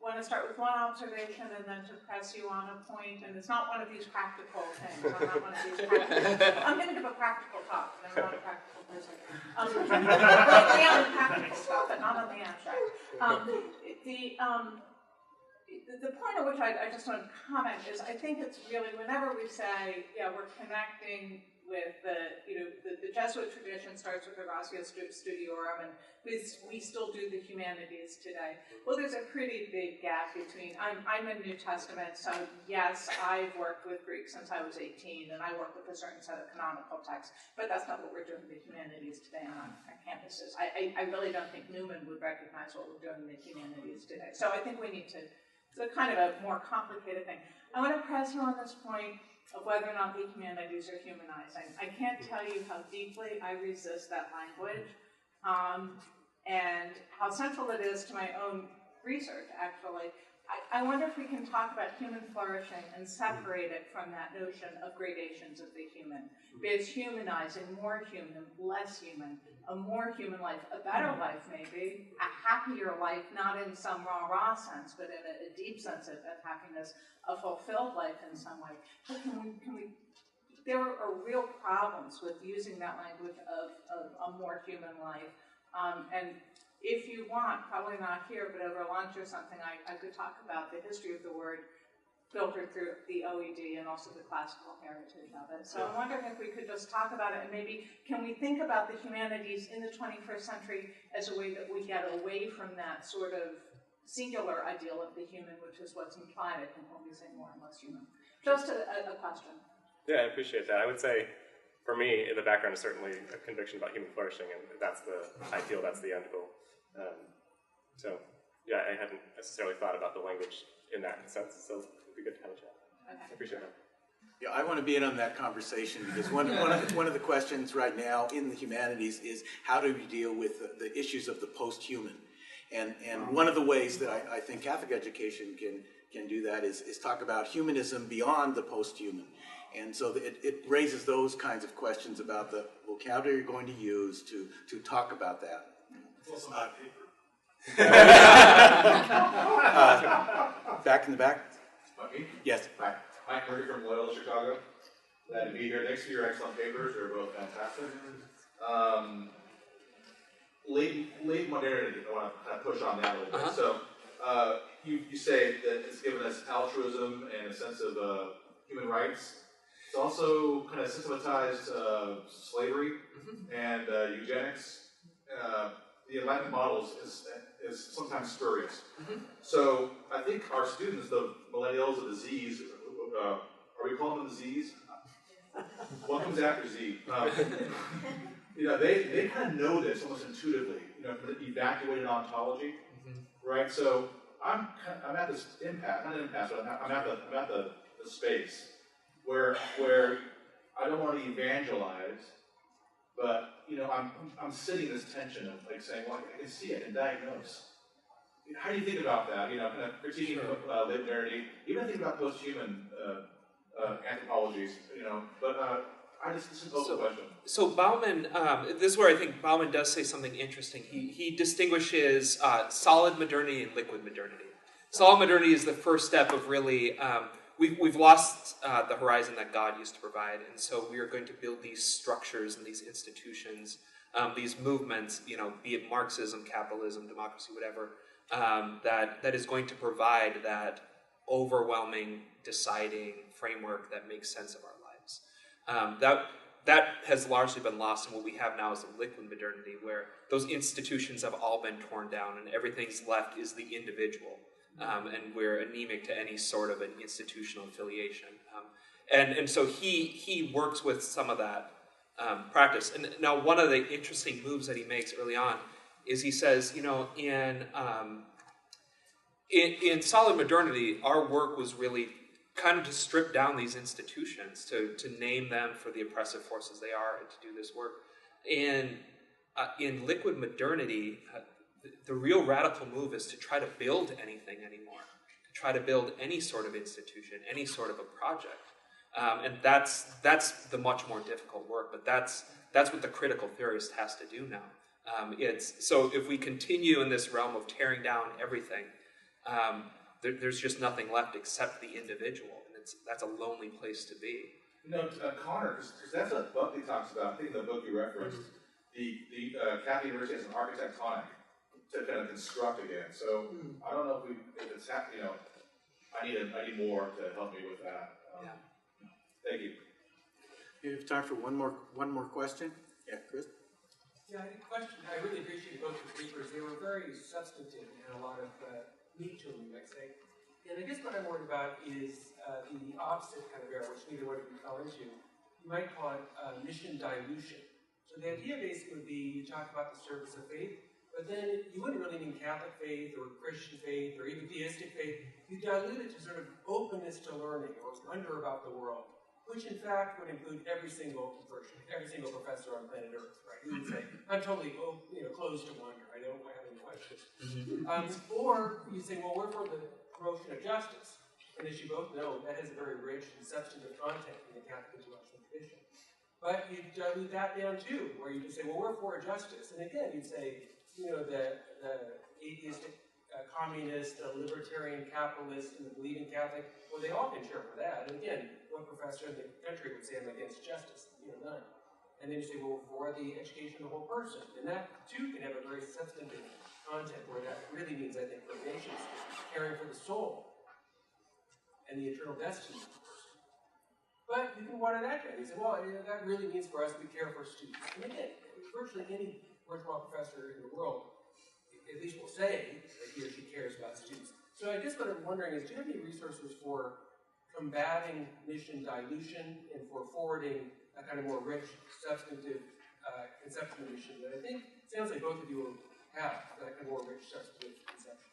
want to start with one observation and then to press you on a point, and it's not one of these practical things. I'm not one of these practical. I'm going to give a practical talk, but I'm not a practical person. Lately on the practical stuff, but not on the abstract. The point at which I just want to comment is I think it's really whenever we say, yeah, we're connecting with the Jesuit tradition starts with the Ratio Studiorum, and we still do the humanities today. Well, there's a pretty big gap between, I'm in New Testament, so yes, I've worked with Greek since I was 18, and I work with a certain set of canonical texts, but that's not what we're doing in the humanities today on our campuses. I really don't think Newman would recognize what we're doing in the humanities today. So I think we need to, it's a kind of a more complicated thing. I want to press you on this point of whether or not the humanities are humanizing. I can't tell you how deeply I resist that language, and how central it is to my own research, actually. I wonder if we can talk about human flourishing and separate it from that notion of gradations of the human. Because humanizing, more human, less human, a more human life, a better life maybe, a happier life, not in some rah-rah sense, but in a deep sense of happiness, a fulfilled life in some way. But there are real problems with using that language of a more human life. And if you want, probably not here, but over lunch or something, I could talk about the history of the word filtered through the OED and also the classical heritage of it. So I'm wondering if we could just talk about it, and maybe can we think about the humanities in the 21st century as a way that we get away from that sort of singular ideal of the human, which is what's implied, I think, when we say more and less human. Just a question. Yeah, I appreciate that. I would say, for me, in the background is certainly a conviction about human flourishing, and that's the ideal, that's the end goal. So, yeah, I hadn't necessarily thought about the language in that sense, so it'd be good to have a chat. Okay. I appreciate that. Yeah, I want to be in on that conversation because one of the questions right now in the humanities is how do we deal with the issues of the post-human? And one of the ways that I think Catholic education can do that is talk about humanism beyond the post-human. And so it raises those kinds of questions about the vocabulary you're going to use to talk about that. It's also my paper. Back in the back? Me? Yes. Hi. Mike Murray from Loyola, Chicago. Glad to be here. Thanks for your excellent papers. They're both fantastic. Late modernity, I want to kind of push on that a little bit. So you say that it's given us altruism and a sense of human rights. It's also kind of systematized slavery and eugenics. The Enlightenment model is sometimes spurious. So I think our students, the millennials of the Z's, are we calling them the Z's? What comes after Z? They kind of know this almost intuitively, from the evacuated ontology, right? So I'm at this impasse, not an impasse, but I'm at the space where I don't want to evangelize, but I'm sitting in this tension of like saying, well, I can see, I can diagnose. How do you think about that? Kind of critiquing late modernity, even thinking about post-human anthropologies. But this is also a question. So Bauman, this is where I think Bauman does say something interesting. He distinguishes solid modernity and liquid modernity. Solid modernity is the first step of really. We've lost the horizon that God used to provide, and so we are going to build these structures and these institutions, these movements, be it Marxism, capitalism, democracy, whatever, that is going to provide that overwhelming, deciding framework that makes sense of our lives. That has largely been lost, and what we have now is the liquid modernity, where those institutions have all been torn down, and everything's left is the individual. And we're anemic to any sort of an institutional affiliation. And so he works with some of that practice. And now one of the interesting moves that he makes early on is he says, in solid modernity, our work was really kind of to strip down these institutions, to name them for the oppressive forces they are, and to do this work. And in liquid modernity, the real radical move is to try to build anything anymore, to try to build any sort of institution, any sort of a project. And that's the much more difficult work, but that's what the critical theorist has to do now. So if we continue in this realm of tearing down everything, there's just nothing left except the individual, and that's a lonely place to be. You know, Conor, because that's what Buckley talks about. I think in the book you referenced, the Catholic University has an architectonic to kind of construct again. So I don't know if it's happening. You know, I need more to help me with that. Thank you. We have time for one more question. Yeah, Chris. Yeah, I had a question. I really appreciate both the papers. They were very substantive and had a lot of meat to them, you might say. And I guess what I'm worried about is the opposite kind of error, which neither one of you fell into. You might call it mission dilution. So the idea basically would be you talk about the service of faith, but then you wouldn't really mean Catholic faith or Christian faith or even theistic faith. You dilute it to sort of openness to learning or wonder about the world, which in fact would include every single person, every single professor on planet Earth, right? You would say, I'm totally closed to wonder. I don't have any questions. Or you say, well, we're for the promotion of justice. And as you both know, that has a very rich and substantive content in the Catholic intellectual tradition. But you dilute that down too, where you just say, well, we're for justice. And again, you'd say, the atheistic communist, the libertarian capitalist, and the believing Catholic, well, they all can share for that. And again, one professor in the country would say, I'm against justice, none. And then you say, well, for the education of the whole person. And that too can have a very substantive content where that really means, I think, for nations, caring for the soul and the eternal destiny of the person. But you can water that down. You say, well, that really means for us we care for students. And again, virtually any worthwhile professor in the world, at least will say that he or she cares about students. So I guess what I'm wondering is, do you have any resources for combating mission dilution and for forwarding a kind of more rich, substantive conception of mission that I think sounds like both of you will have, that kind of more rich, substantive conception?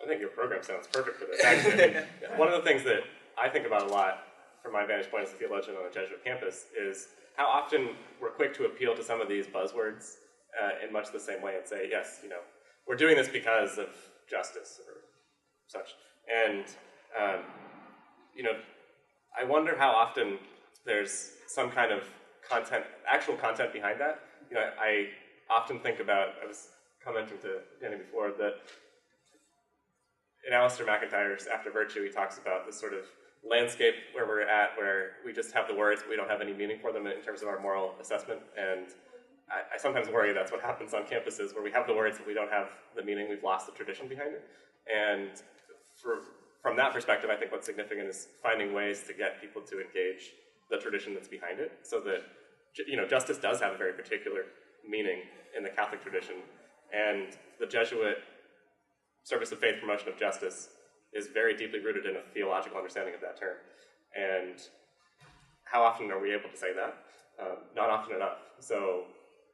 I think your program sounds perfect for this, actually. One of the things that I think about a lot from my vantage point as a theologian on a Jesuit campus is how often we're quick to appeal to some of these buzzwords in much the same way and say, yes, we're doing this because of justice or such. And, I wonder how often there's some kind of content, actual content behind that. I often think about, I was commenting to Danny before, that in Alistair McIntyre's After Virtue, he talks about this sort of landscape where we're at, where we just have the words, but we don't have any meaning for them in terms of our moral assessment. And I sometimes worry that's what happens on campuses, where we have the words, but we don't have the meaning. We've lost the tradition behind it. And from that perspective, I think what's significant is finding ways to get people to engage the tradition that's behind it, so that justice does have a very particular meaning in the Catholic tradition, and the Jesuit service of faith, promotion of justice is very deeply rooted in a theological understanding of that term. And how often are we able to say that? Not often enough. So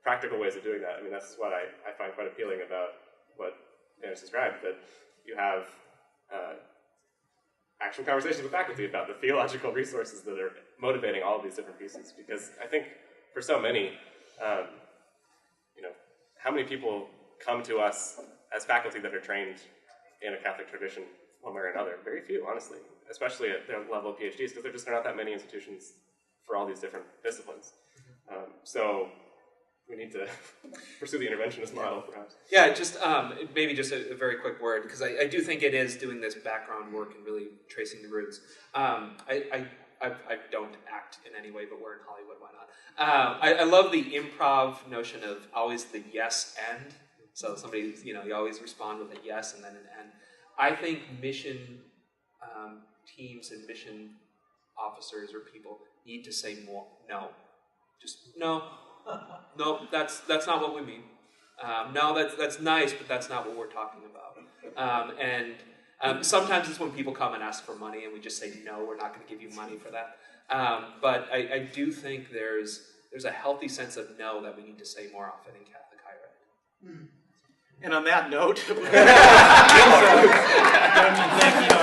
practical ways of doing that, that's what I find quite appealing about what Dennis described, that you have actual conversations with faculty about the theological resources that are motivating all of these different pieces. Because I think for so many, how many people come to us as faculty that are trained in a Catholic tradition one way or another? Very few, honestly, especially at their level of PhDs, because there are not that many institutions for all these different disciplines. So we need to pursue the interventionist model, perhaps. Yeah, just maybe just a very quick word, because I do think it is doing this background work and really tracing the roots. I don't act in any way, but we're in Hollywood, why not? I love the improv notion of always the yes and. So somebody, you always respond with a yes and then an and. I think mission teams and mission officers or people need to say more. No, just no. No, that's not what we mean. No, that's nice, but that's not what we're talking about. And sometimes it's when people come and ask for money, and we just say no, we're not going to give you money for that. But I do think there's a healthy sense of no that we need to say more often in Catholic higher ed. And on that note, thank you.